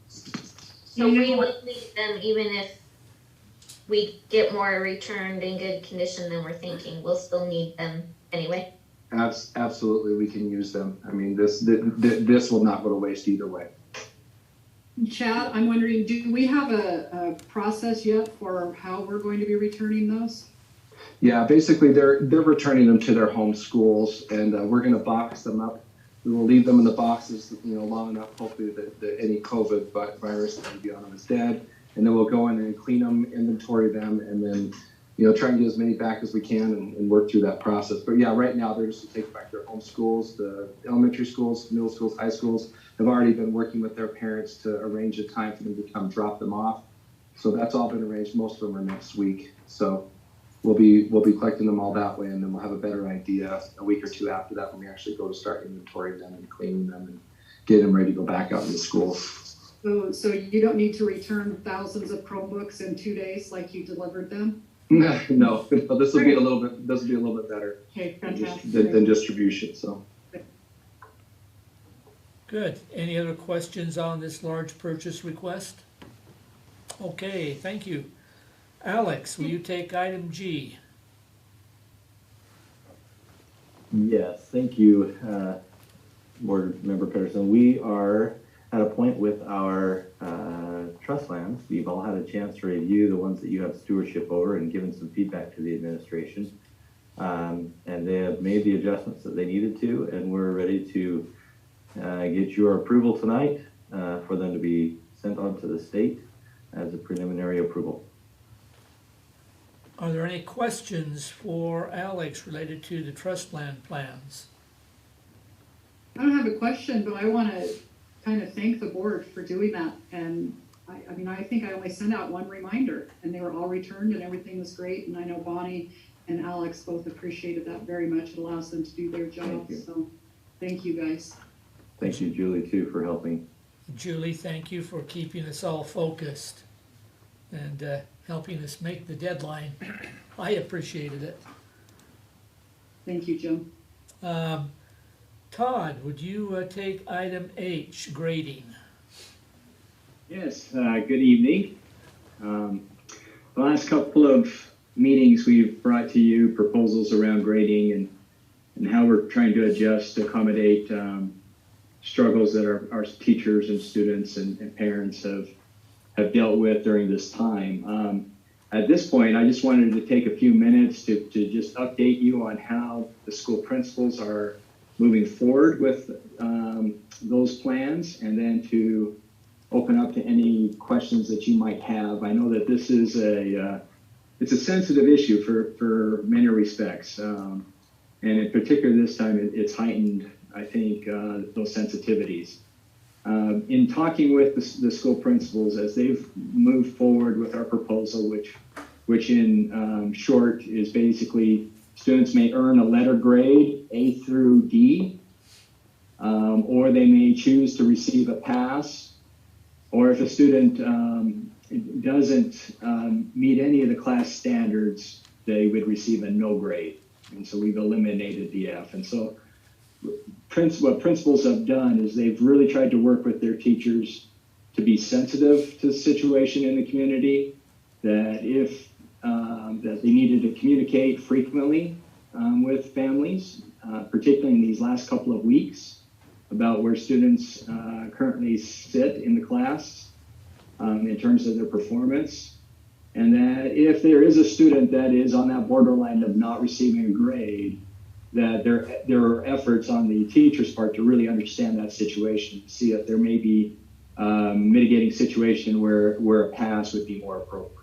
So we would leave them even if we get more returned in good condition than we're thinking. We'll still need them anyway. Absolutely, we can use them. I mean, this will not go to waste either way. Chad, I'm wondering, do we have a process yet for how we're going to be returning those? Yeah, basically they're returning them to their home schools, and we're going to box them up. We will leave them in the boxes, long enough, hopefully that any COVID virus that would be on them is dead, and then we'll go in and clean them, inventory them, and then try and get as many back as we can and work through that process. But yeah, right now they're just to take back their home schools. The elementary schools, middle schools, high schools have already been working with their parents to arrange a time for them to come drop them off. So that's all been arranged. Most of them are next week. So we'll be collecting them all that way, and then we'll have a better idea a week or two after that when we actually go to start inventorying them and cleaning them and getting them ready to go back out in the schools. So you don't need to return thousands of Chromebooks in 2 days like you delivered them? No, this will be a little bit better. Okay, fantastic. than distribution. So. Good. Any other questions on this large purchase request? Okay, thank you. Alex, will you take item G? Yes, thank you, Board Member Pedersen. We are at a point with our trust lands. We've all had a chance to review the ones that you have stewardship over and given some feedback to the administration. And they have made the adjustments that they needed to, and we're ready to get your approval tonight for them to be sent on to the state as a preliminary approval. Are there any questions for Alex related to the trust land plans? I don't have a question, but I want to kind of thank the board for doing that. And I mean, I think I only sent out one reminder and they were all returned and everything was great. And I know Bonnie and Alex both appreciated that very much. It allows them to do their job. So thank you guys. Thank you, Julie, too, for helping. Julie, thank you for keeping us all focused and helping us make the deadline. I appreciated it. Thank you, Jim. Todd, would you take item H, grading? Yes, good evening. The last couple of meetings we've brought to you proposals around grading and how we're trying to adjust to accommodate struggles that our teachers and students and parents have dealt with during this time. At this point, I just wanted to take a few minutes to just update you on how the school principals are moving forward with those plans, and then to open up to any questions that you might have. I know that this is it's a sensitive issue for many respects, and in particular this time it's heightened, I think, those sensitivities. In talking with the school principals as they've moved forward with our proposal, which in short is basically students may earn a letter grade A through D, or they may choose to receive a pass, or if a student doesn't meet any of the class standards, they would receive a no grade. And so we've eliminated the F. And so what principals have done is they've really tried to work with their teachers to be sensitive to the situation in the community, that if that they needed to communicate frequently with families, particularly in these last couple of weeks, about where students currently sit in the class in terms of their performance. And that if there is a student that is on that borderline of not receiving a grade, that there are efforts on the teacher's part to really understand that situation, see if there may be mitigating situation where a pass would be more appropriate.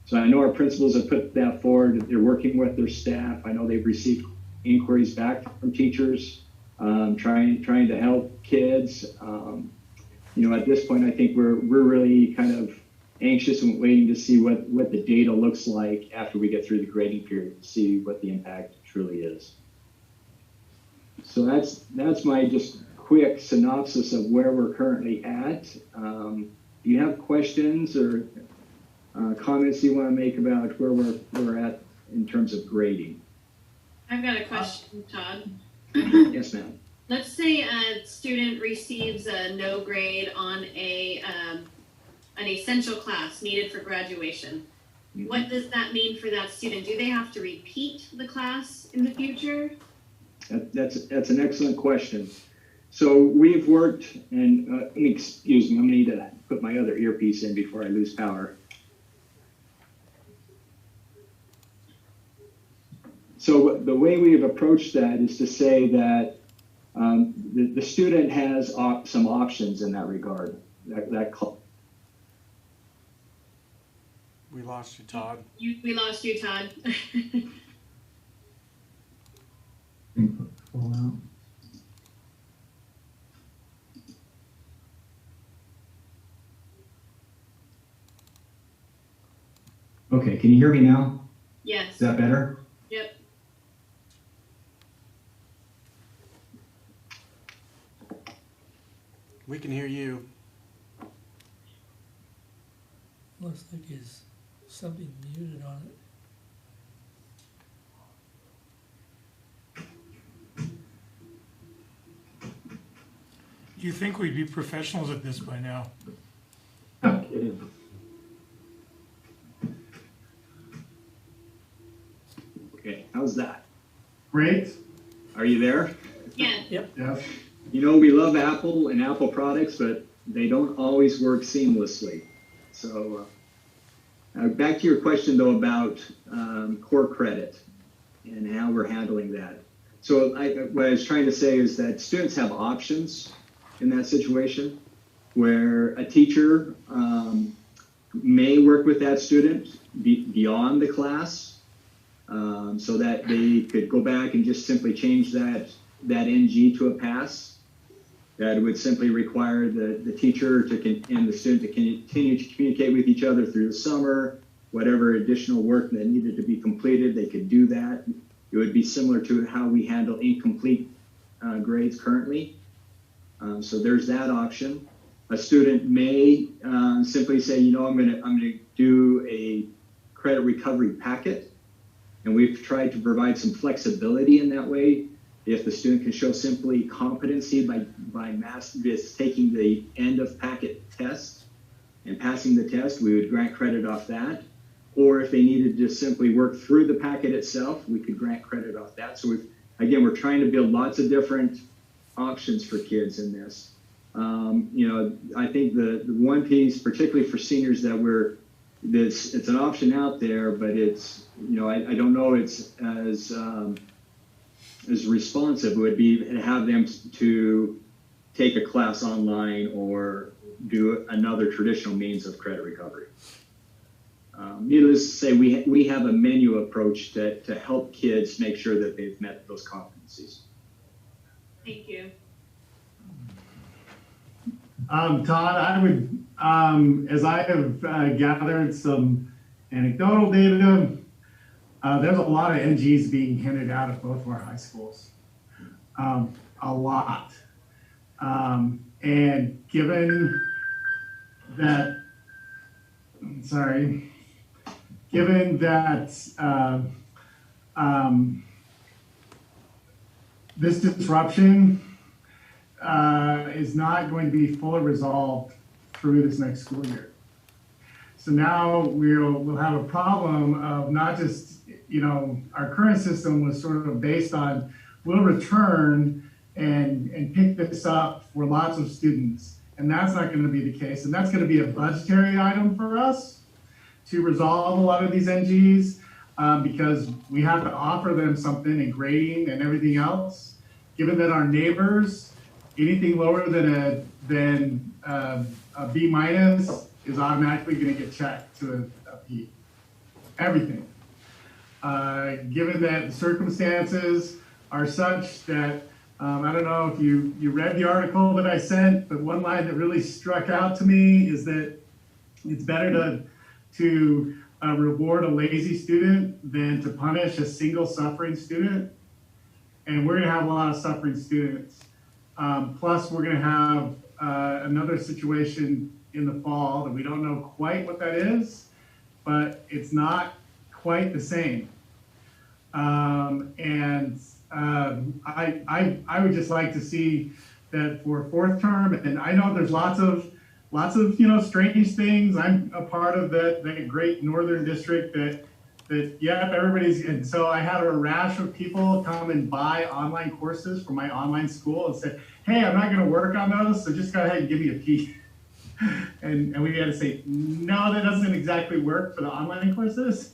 So I know our principals have put that forward. They're working with their staff. I know they've received inquiries back from teachers, trying to help kids. At this point, I think we're really kind of anxious and waiting to see what the data looks like after we get through the grading period, to see what the impact truly is. So that's my just quick synopsis of where we're currently at. Do you have questions or comments you want to make about where we're at in terms of grading? I've got a question, Todd. Yes, ma'am. Let's say a student receives a no grade on an essential class needed for graduation. Mm-hmm. What does that mean for that student? Do they have to repeat the class in the future? That's an excellent question. So we've worked, and excuse me, I'm gonna need to put my other earpiece in before I lose power. So the way we have approached that is to say that the student has some options in that regard. We lost you, Todd. We lost you, Todd. Okay, can you hear me now? Yes. Is that better? Yep. We can hear you. Looks like there's something muted on it. You think we'd be professionals at this by now? Okay, how's that? Great. Are you there? Yeah. Yep. Yes. We love Apple and Apple products, but they don't always work seamlessly. So back to your question, though, about core credit and how we're handling that. So what I was trying to say is that students have options in that situation, where a teacher may work with that student beyond the class, so that they could go back and just simply change that NG to a pass. That would simply require the teacher and the student to continue to communicate with each other through the summer. Whatever additional work that needed to be completed, they could do that. It would be similar to how we handle incomplete grades currently. So there's that option. A student may simply say, you know, I'm gonna do a credit recovery packet, and we've tried to provide some flexibility in that way. If the student can show simply competency by taking the end of packet test and passing the test, we would grant credit off that. Or if they needed to simply work through the packet itself, we could grant credit off that. So we're trying to build lots of different options for kids in this. You know, I think the one piece, particularly for seniors, that it's an option out there, but it's, you know, I don't know it's as responsive would be to have them to take a class online or do another traditional means of credit recovery. Needless to say, we have a menu approach to help kids make sure that they've met those competencies. Thank you. Todd, I would, as I have gathered some anecdotal data, there's a lot of NGs being handed out at both of our high schools. A lot. And given that, this disruption is not going to be fully resolved through this next school year. So now we'll have a problem of not just, you know, our current system was sort of based on we'll return and pick this up for lots of students. And that's not going to be the case. And that's going to be a budgetary item for us to resolve a lot of these NGs because we have to offer them something in grading and everything else. Given that our neighbors, anything lower than a B minus is automatically going to get checked to a P. Everything. Given that the circumstances are such that, I don't know if you read the article that I sent, but one line that really struck out to me is that it's better to reward a lazy student than to punish a single suffering student. And we're going to have a lot of suffering students. Plus, we're going to have another situation in the fall that we don't know quite what that is, but it's not quite the same. I would just like to see that for fourth term, and I know there's lots of you know strange things. I'm a part of that great northern district that yeah, everybody's, and so I had a rash of people come and buy online courses for my online school and said, hey, I'm not going to work on those, so just go ahead and give me a P. And we had to say, no, that doesn't exactly work for the online courses.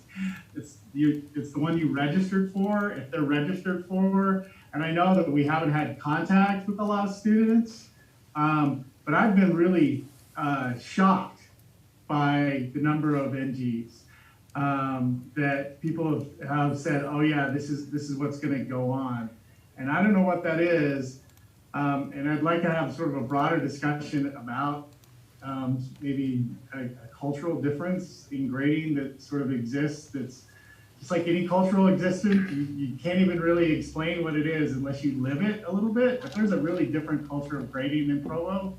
It's the one you registered for, if they're registered for. And I know that we haven't had contact with a lot of students, but I've been really shocked by the number of NGs that people have said, oh yeah, this is what's going to go on. And I don't know what that is. And I'd like to have sort of a broader discussion about maybe a cultural difference in grading that sort of exists. That's just like any cultural existence. You can't even really explain what it is unless you live it a little bit. But there's a really different culture of grading in Provo.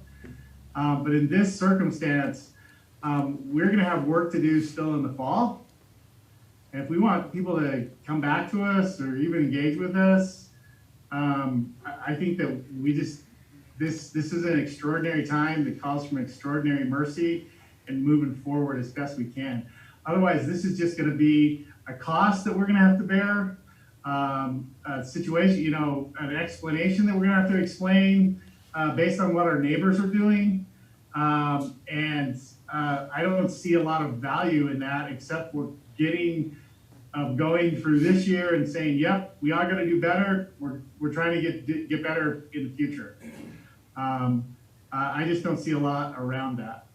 But in this circumstance, we're going to have work to do still in the fall. And if we want people to come back to us or even engage with us, I think that this is an extraordinary time that calls from extraordinary mercy and moving forward as best we can. Otherwise, this is just going to be a cost that we're going to have to bear, a situation, you know, an explanation that we're going to have to explain based on what our neighbors are doing. And I don't see a lot of value in that except for going through this year and saying, yep, we are going to do better. We're trying to get better in the future. I just don't see a lot around that.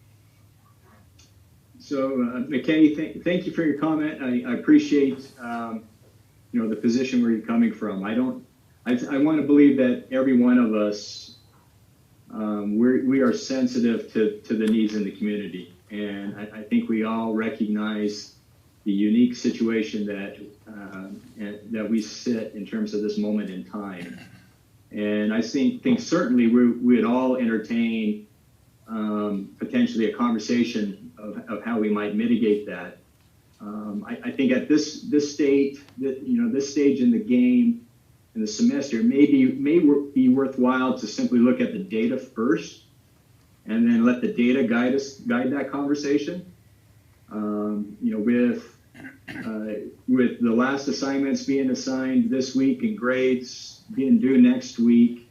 So, McKay, thank you for your comment. I appreciate, the position where you're coming from. I want to believe that every one of us, we are sensitive to the needs in the community. And I think we all recognize the unique situation that we sit in terms of this moment in time. And I think certainly we would all entertain potentially a conversation of how we might mitigate that. I think at this stage in the game, in the semester, may be worthwhile to simply look at the data first, and then let the data guide that conversation. With the last assignments being assigned this week and grades being due next week,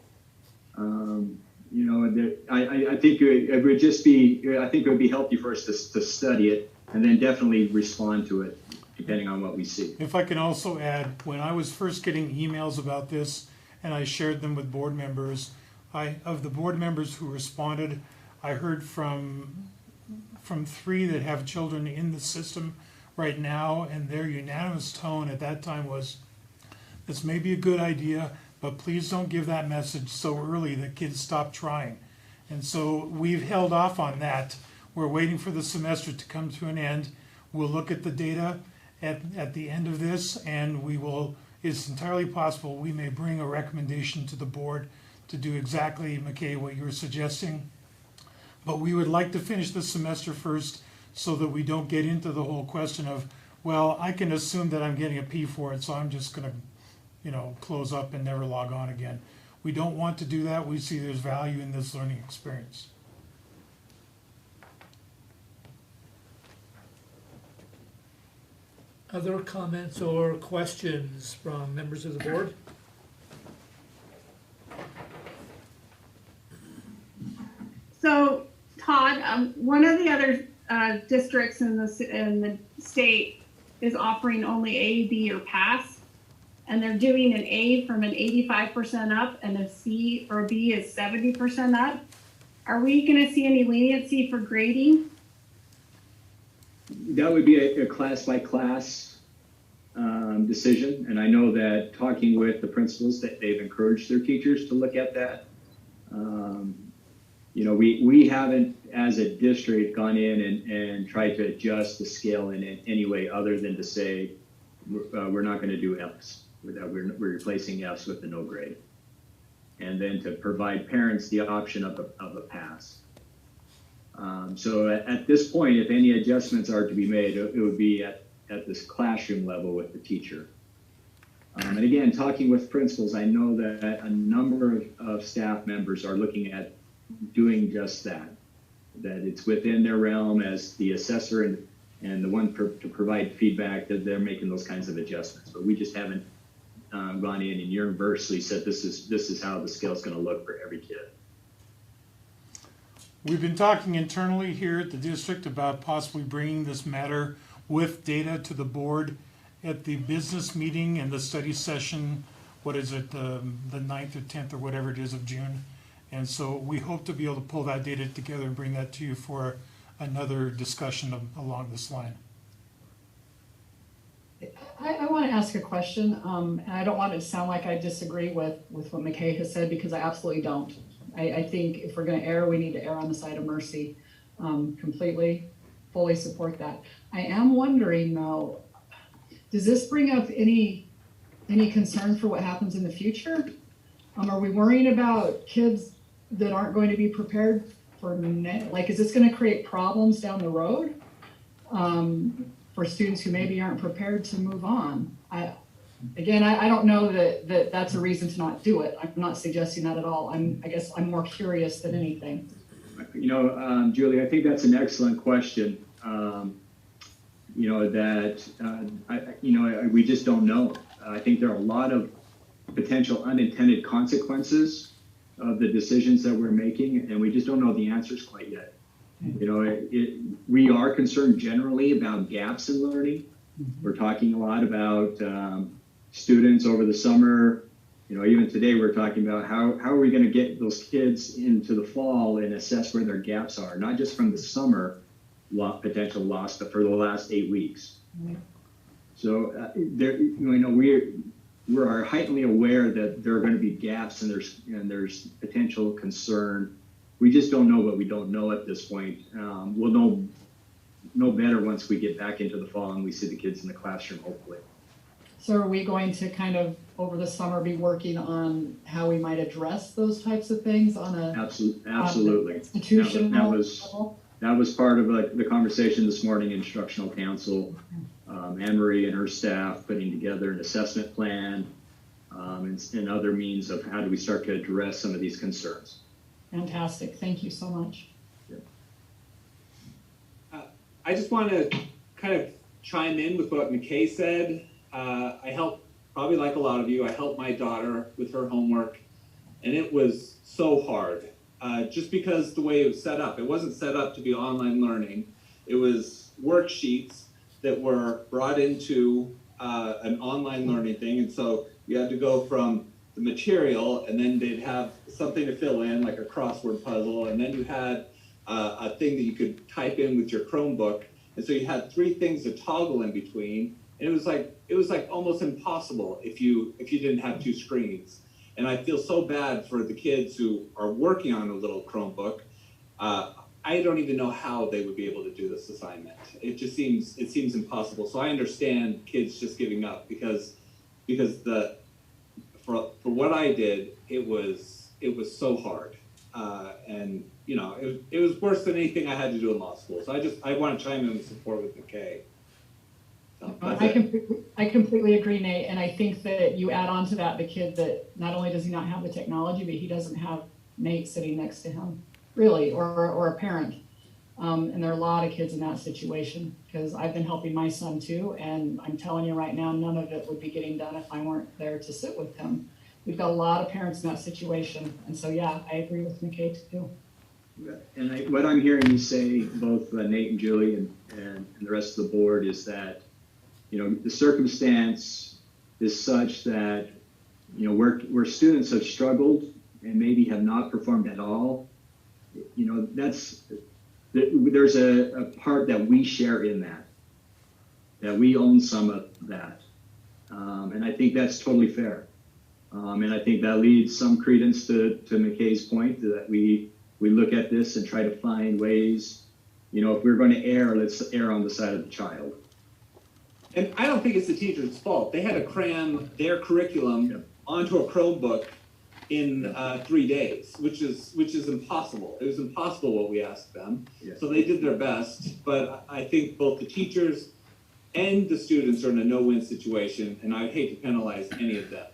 I think it would be healthy for us to study it and then definitely respond to it depending on what we see. If I can also add, when I was first getting emails about this and I shared them with board members, of the board members who responded, I heard from 3 that have children in the system right now, and their unanimous tone at that time was, this may be a good idea, but please don't give that message so early that kids stop trying. And so we've held off on that. We're waiting for the semester to come to an end. We'll look at the data at the end of this, and it's entirely possible we may bring a recommendation to the board to do exactly, McKay, what you were suggesting. But we would like to finish the semester first so that we don't get into the whole question of, well, I can assume that I'm getting a P for it, so I'm just going to, close up and never log on again. We don't want to do that. We see there's value in this learning experience. Other comments or questions from members of the board? So, Todd, one of the other districts in the state is offering only A, B, or pass, and they're doing an A from an 85% up, and a C or a B is 70% up. Are we going to see any leniency for grading? That would be a class by class decision, and I know that talking with the principals, that they've encouraged their teachers to look at that. We haven't, as a district, gone in and tried to adjust the scale in any way other than to say we're not going to do Fs. We're replacing Fs with a no grade, and then to provide parents the option of a pass. So at this point, if any adjustments are to be made, it would be at this classroom level with the teacher. And again, talking with principals, I know that a number of staff members are looking at doing just that, that it's within their realm as the assessor and the one to provide feedback, that they're making those kinds of adjustments. But we just haven't gone in and universally said this is how the scale is going to look for every kid. We've been talking internally here at the district about possibly bringing this matter with data to the board at the business meeting and the study session, what is it, the 9th or 10th or whatever it is of June. And so we hope to be able to pull that data together and bring that to you for another discussion along this line. I want to ask a question, and I don't want it to sound like I disagree with what McKay has said, because I absolutely don't. I think if we're going to err, we need to err on the side of mercy. Completely, fully support that. I am wondering though, does this bring up any concern for what happens in the future? Are we worrying about kids that aren't going to be prepared for, is this going to create problems down the road for students who maybe aren't prepared to move on? I don't know that that's a reason to not do it. I'm not suggesting that at all. I guess I'm more curious than anything. Julie, I think that's an excellent question. We just don't know. I think there are a lot of potential unintended consequences of the decisions that we're making, and we just don't know the answers quite yet. We are concerned generally about gaps in learning. We're talking a lot about students over the summer. Even today we're talking about how are we going to get those kids into the fall and assess where their gaps are, not just from the summer, potential loss for the last 8 weeks. Right. So we are heightenedly aware that there are going to be gaps and there's potential concern. We just don't know what we don't know at this point. We'll know better once we get back into the fall and we see the kids in the classroom, hopefully. So are we going to kind of over the summer be working on how we might address those types of things on a absolutely institutional level? That was part of the conversation this morning, instructional council. Anne Marie and her staff putting together an assessment plan and other means of how do we start to address some of these concerns. Fantastic. Thank you so much. I just want to kind of chime in with what McKay said. I helped, probably like a lot of you, I helped my daughter with her homework, and it was so hard. Just because the way it was set up. It wasn't set up to be online learning. It was worksheets that were brought into an online learning thing, and so you had to go from the material, and then they'd have something to fill in, like a crossword puzzle, and then you had a thing that you could type in with your Chromebook, and so you had 3 things to toggle in between, and it was like almost impossible if you didn't have 2 screens. And I feel so bad for the kids who are working on a little Chromebook. I don't even know how they would be able to do this assignment. It seems impossible. So I understand kids just giving up because for what I did, it was so hard. And it was worse than anything I had to do in law school. So I want to chime in with support with McKay. So I completely agree, Nate. And I think that you add on to that the kid that not only does he not have the technology, but he doesn't have Nate sitting next to him, really, or a parent. And there are a lot of kids in that situation because I've been helping my son too. And I'm telling you right now, none of it would be getting done if I weren't there to sit with him. We've got a lot of parents in that situation. And so, yeah, I agree with McKay too. And what I'm hearing you say, both Nate and Julie and the rest of the board, is that the circumstance is such that, where students have struggled and maybe have not performed at all, there's a part that we share in that we own some of that. And I think that's totally fair. And I think that leads some credence to McKay's point that we look at this and try to find ways, if we're going to err, let's err on the side of the child. And I don't think it's the teacher's fault. They had to cram their curriculum onto a Chromebook in 3 days, which is impossible. It was impossible what we asked them. Yes. So they did their best, but I think both the teachers and the students are in a no-win situation, and I'd hate to penalize any of them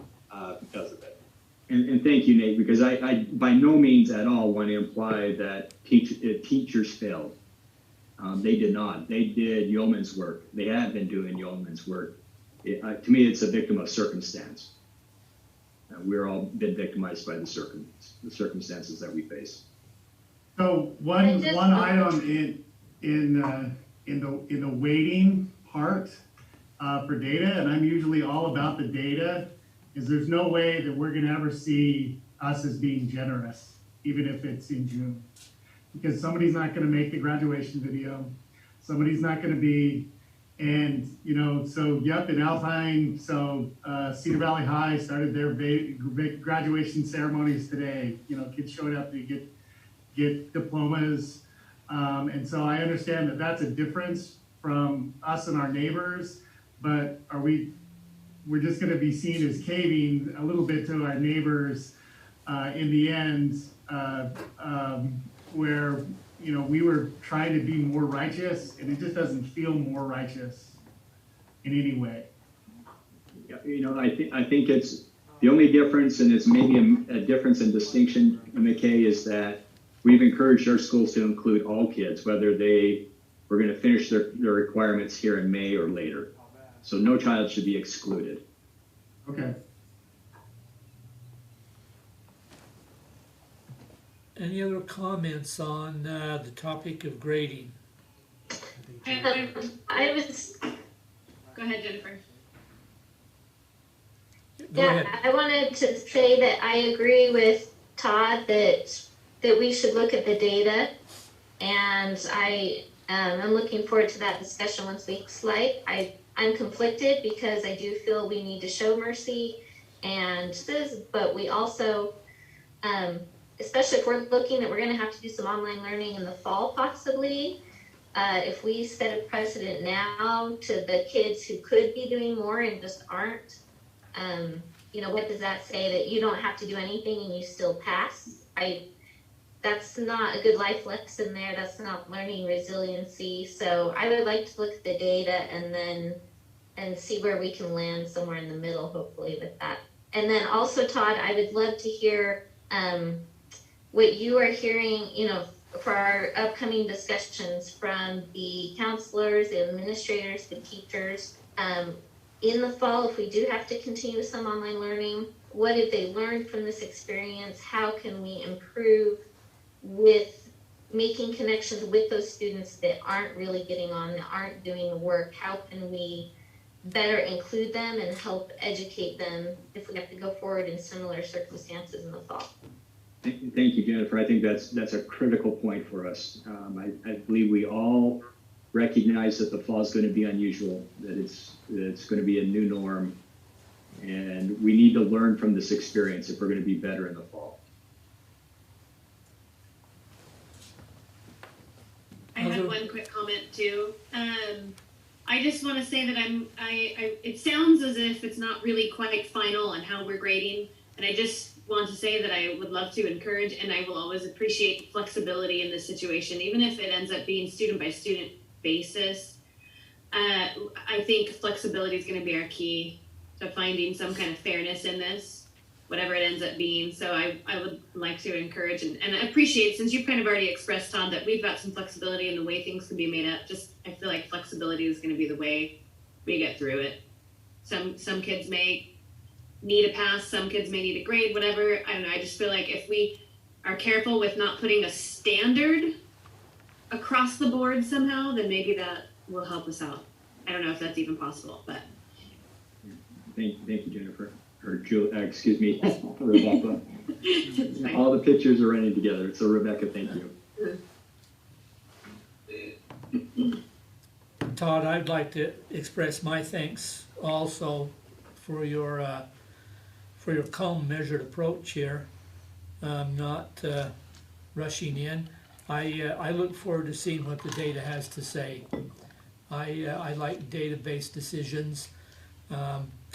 because of it. And thank you, Nate, because I by no means at all want to imply that teachers failed. They did not. They did yeoman's work. They have been doing yeoman's work. To me, it's a victim of circumstance. We're all been victimized by the circumstances that we face. So one item in the waiting part for data, and I'm usually all about the data, is there's no way that we're going to ever see us as being generous, even if it's in June. Because somebody's not going to make the graduation video. Somebody's not going to be, and so in Alpine, so Cedar Valley High started their graduation ceremonies today. Kids showed up to get diplomas. And so I understand that that's a difference from us and our neighbors, but we're just going to be seen as caving a little bit to our neighbors in the end, where we were trying to be more righteous, and it just doesn't feel more righteous in any way. I think it's the only difference, and it's maybe a difference in distinction, McKay, is that we've encouraged our schools to include all kids, whether they were going to finish their requirements here in May or later. So no child should be excluded. Okay. Any other comments on the topic of grading? I was. Go ahead, Jennifer. Go ahead. I wanted to say that I agree with Todd that we should look at the data, and I I'm looking forward to that discussion once week's light. I'm conflicted because I do feel we need to show mercy and this, but we also, especially if we're looking that we're going to have to do some online learning in the fall possibly, if we set a precedent now to the kids who could be doing more and just aren't, you know, what does that say? That you don't have to do anything and you still pass? That's not a good life lesson there. That's not learning resiliency. So I would like to look at the data and see where we can land somewhere in the middle, hopefully, with that. And then also, Todd, I would love to hear what you are hearing, you know, for our upcoming discussions from the counselors, the administrators, the teachers. In the fall, if we do have to continue some online learning, what have they learned from this experience? How can we improve with making connections with those students that aren't really getting on, that aren't doing the work? How can we better include them and help educate them if we have to go forward in similar circumstances in the fall? Thank you, Jennifer. I think that's a critical point for us. I believe we all recognize that the fall is going to be unusual, that it's going to be a new norm, and we need to learn from this experience if we're going to be better in the fall. I had one quick comment too. I just want to say that it sounds as if it's not really quite final on how we're grading. And I just want to say that I would love to encourage, and I will always appreciate flexibility in this situation, even if it ends up being student by student basis. I think flexibility is going to be our key to finding some kind of fairness in this, whatever it ends up being. So I would like to encourage and I appreciate, since you've kind of already expressed, Todd, that we've got some flexibility in the way things can be made up. Just, I feel like flexibility is going to be the way we get through it. Some kids may need a pass, some kids may need a grade, whatever. I don't know. I just feel like if we are careful with not putting a standard across the board somehow, then maybe that will help us out. I don't know if that's even possible, but. Thank you, Jennifer. Or excuse me, Rebecca. All the pictures are running together. So Rebecca, thank you. Todd, I'd like to express my thanks also for your calm, measured approach here, not rushing in. I look forward to seeing what the data has to say. I like data-based decisions.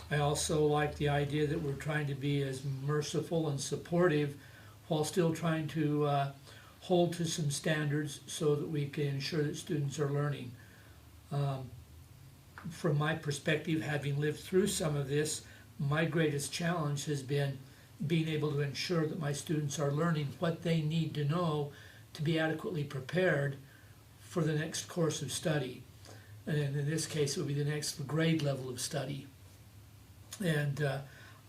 I also like the idea that we're trying to be as merciful and supportive while still trying to hold to some standards so that we can ensure that students are learning. From my perspective, having lived through some of this, my greatest challenge has been being able to ensure that my students are learning what they need to know to be adequately prepared for the next course of study. And in this case, it would be the next grade level of study. And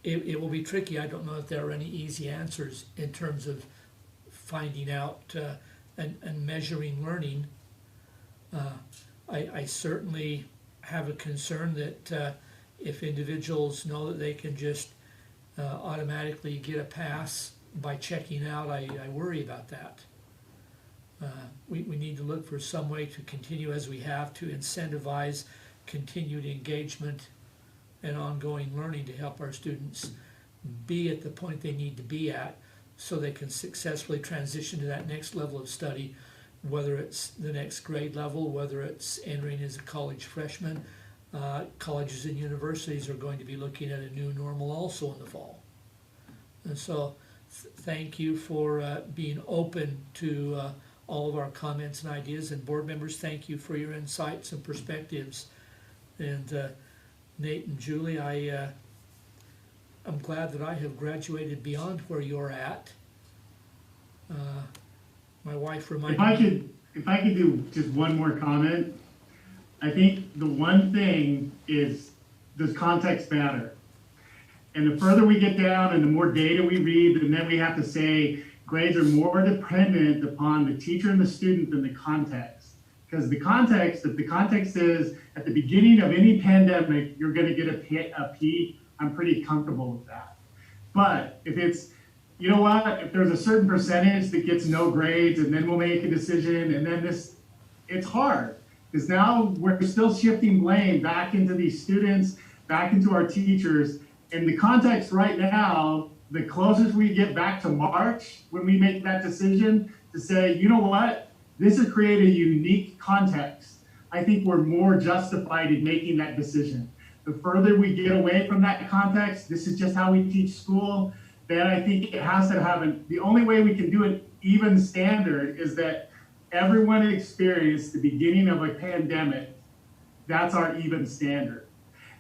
it will be tricky. I don't know if there are any easy answers in terms of finding out and measuring learning. I certainly have a concern that if individuals know that they can just automatically get a pass by checking out, I worry about that. We need to look for some way to continue as we have to incentivize continued engagement and ongoing learning to help our students be at the point they need to be at so they can successfully transition to that next level of study, whether it's the next grade level, whether it's entering as a college freshman. Colleges and universities are going to be looking at a new normal also in the fall. And so thank you for being open to all of our comments and ideas, and board members, thank you for your insights and perspectives. And Nate and Julie, I'm glad that I have graduated beyond where you're at. My wife reminded me. If I could do just one more comment, I think the one thing is, does context matter? And the further we get down and the more data we read, and then we have to say grades are more dependent upon the teacher and the student than the context. Because the context, if the context is at the beginning of any pandemic, you're going to get a P, I'm pretty comfortable with that. But if it's, you know what, if there's a certain percentage that gets no grades and then we'll make a decision and then this, it's hard because now we're still shifting blame back into these students, back into our teachers. In the context right now, the closest we get back to March, when we make that decision to say, you know what, this has created a unique context. I think we're more justified in making that decision. The further we get away from that context, this is just how we teach school, then I think it has to have the only way we can do an even standard is that everyone experienced the beginning of a pandemic. That's our even standard.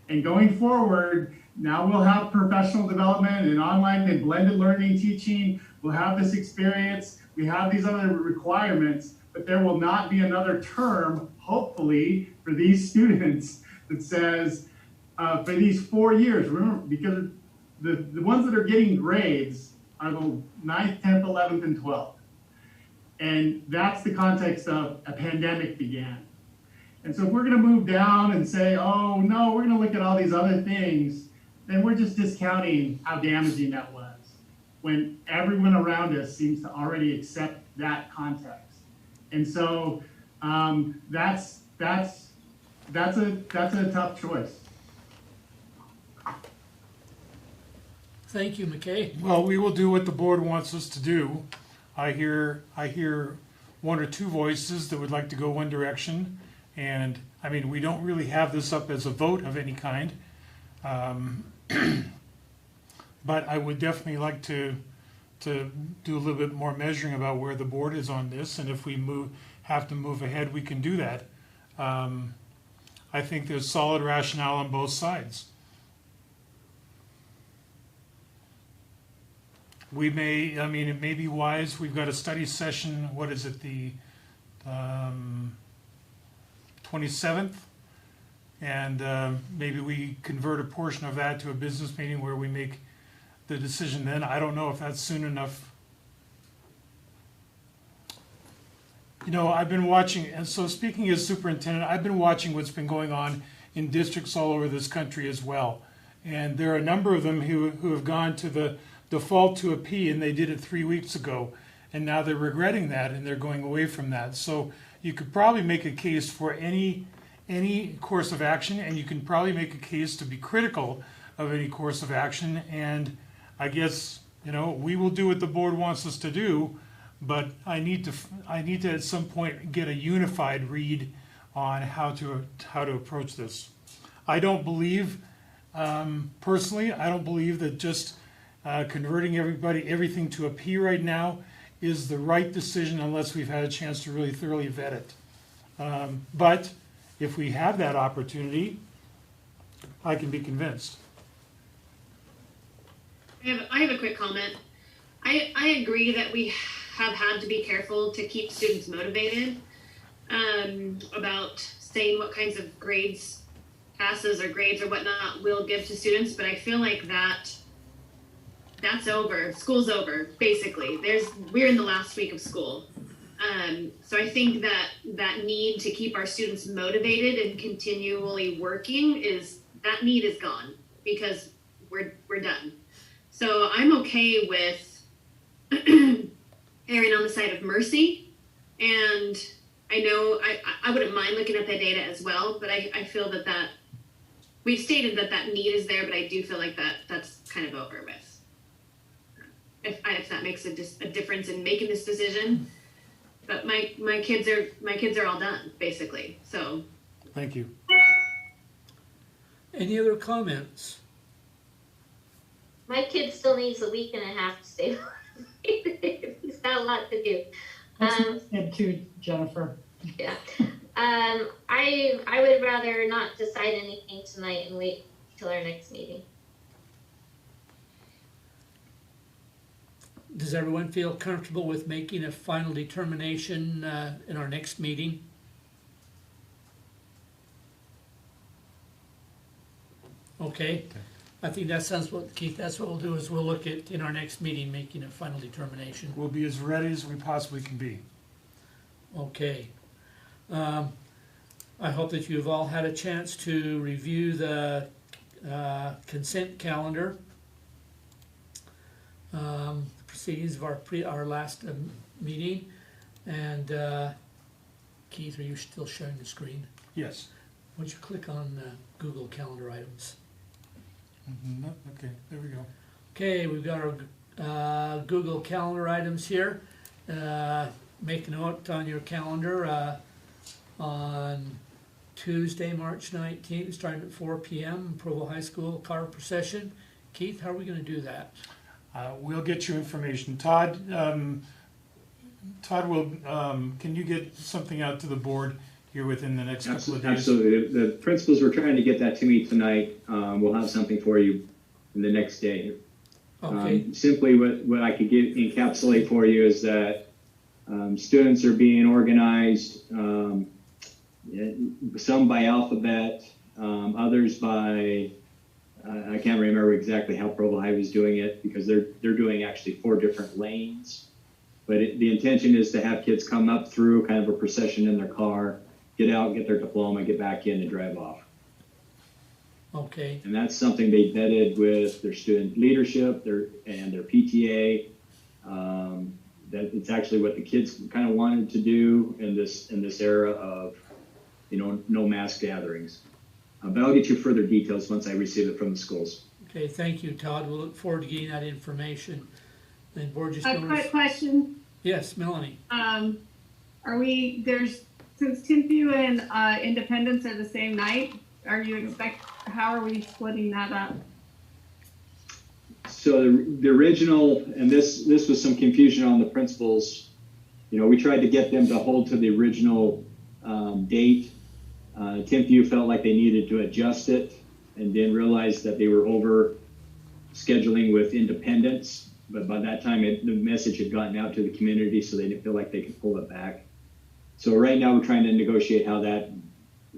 And going forward, now we'll have professional development and online and blended learning teaching. We'll have this experience. We have these other requirements, but there will not be another term, hopefully, for these students that says, for these 4 years, remember, because the ones that are getting grades are the 9th, 10th, 11th, and 12th. And that's the context of a pandemic began. And so if we're gonna move down and say, oh no, we're gonna look at all these other things, then we're just discounting how damaging that was, when everyone around us seems to already accept that context. And so that's a tough choice. Thank you, McKay. Well, we will do what the board wants us to do. I hear one or two voices that would like to go one direction. And I mean, we don't really have this up as a vote of any kind. But I would definitely like to do a little bit more measuring about where the board is on this. And if we have to move ahead, we can do that. I think there's solid rationale on both sides. We may, I mean, it may be wise, we've got a study session, what is it, the 27th? And maybe we convert a portion of that to a business meeting where we make the decision then. I don't know if that's soon enough. You know, I've been watching, and so speaking as superintendent, I've been watching what's been going on in districts all over this country as well. And there are a number of them who have gone to the default to a P, and they did it 3 weeks ago. And now they're regretting that, and they're going away from that. So you could probably make a case for any course of action, and you can probably make a case to be critical of any course of action. And I guess, you know, we will do what the board wants us to do, but I need to at some point get a unified read on how to approach this. I don't believe, personally, I don't believe that just converting everything to a P right now is the right decision unless we've had a chance to really thoroughly vet it. But if we have that opportunity, I can be convinced. I have a quick comment. I agree that we have had to be careful to keep students motivated about saying what kinds of grades, passes or grades or whatnot we'll give to students, but I feel like that's over. School's over, basically. We're in the last week of school. So I think that need to keep our students motivated and continually working that need is gone because we're done. So I'm okay with erring on the side of mercy, and I know I wouldn't mind looking at that data as well, but I feel that we've stated that need is there, but I do feel like that's kind of over with. If that makes a difference in making this decision, but my kids are all done basically. So thank you. Any other comments? My kid still needs a week and a half to stay. He's got a lot to do. And too, Jennifer. Yeah. I would rather not decide anything tonight and wait till our next meeting. Does everyone feel comfortable with making a final determination in our next meeting? Okay. I think that sounds what, Keith, that's what we'll do is we'll look at in our next meeting making a final determination. We'll be as ready as we possibly can be. Okay. I hope that you've all had a chance to review the consent calendar. Proceedings of our last meeting, and Keith, are you still sharing the screen? Yes. Would you click on Google Calendar items? No, okay, there we go. Okay, we've got our Google Calendar items here. Make a note on your calendar on Tuesday, March 19th, starting at 4 p.m., Provo High School car procession. Keith, how are we going to do that? We'll get you information. Todd, will, can you get something out to the board here within the next couple of days? Absolutely. The principals were trying to get that to me tonight. We'll have something for you in the next day. Okay. Simply what I could encapsulate for you is that students are being organized, some by alphabet, others by, I can't remember exactly how Provo High was doing it because they're doing actually 4 different lanes. But the intention is to have kids come up through kind of a procession in their car, get out, get their diploma, get back in and drive off. Okay. And that's something they vetted with their student leadership and their PTA. That it's actually what the kids kind of wanted to do in this era of, no mass gatherings. But I'll get you further details once I receive it from the schools. Okay, thank you, Todd. We'll look forward to getting that information. And board just A quick question. Yes, Melanie. Since Timpview and Independence are the same night, how are we splitting that up? So the original, and this was some confusion on the principals, we tried to get them to hold to the original date. Timpview felt like they needed to adjust it and then realized that they were over scheduling with Independence. But by that time, the message had gotten out to the community, so they didn't feel like they could pull it back. So right now we're trying to negotiate how that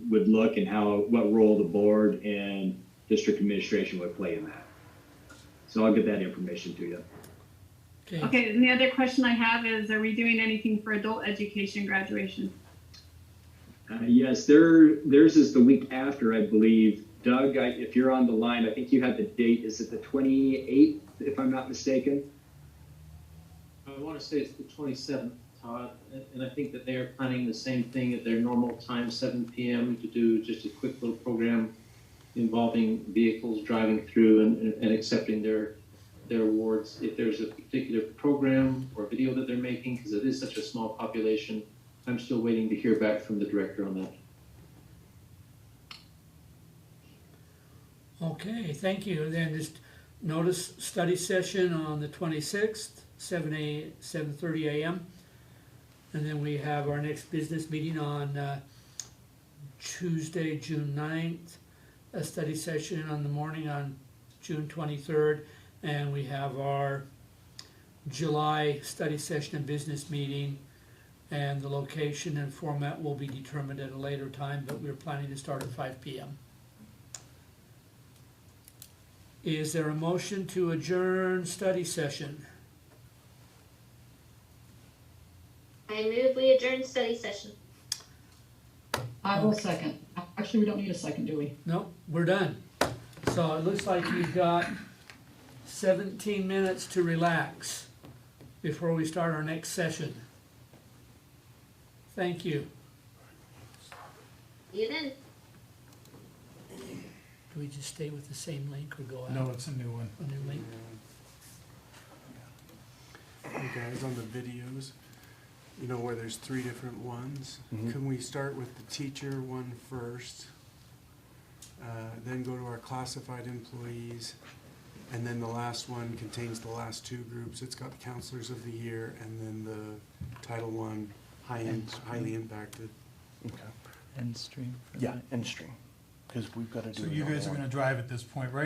would look and what role the board and district administration would play in that. So I'll get that information to you. Okay, and the other question I have is, are we doing anything for adult education graduation? Yes, theirs is the week after, I believe. Doug, if you're on the line, I think you have the date. Is it the 28th, if I'm not mistaken? I want to say it's the 27th, Todd, and I think that they are planning the same thing at their normal time, 7 p.m., to do just a quick little program involving vehicles driving through and accepting their awards. If there's a particular program or video that they're making, because it is such a small population, I'm still waiting to hear back from the director on that. Okay, thank you. Then just notice study session on the 26th, 7:30 a.m. And then we have our next business meeting on Tuesday, June 9th, a study session on the morning on June 23rd, and we have our July study session and business meeting, and the location and format will be determined at a later time, but we're planning to start at 5 p.m. Is there a motion to adjourn study session? I move we adjourn study session. I will second. Actually, we don't need a second, do we? No, we're done. So it looks like you've got 17 minutes to relax before we start our next session. Thank you. See you then. Do we just stay with the same link or go out? No, it's a new one. A new link? Hey guys, on the videos, where there's 3 different ones, can we start with the teacher one first, then go to our classified employees, and then the last one contains the last 2 groups. It's got counselors of the year and then the Title I highly impacted. Okay. End stream? Yeah, end stream. Because we've got to do So it you all guys are at going to drive at this point, right?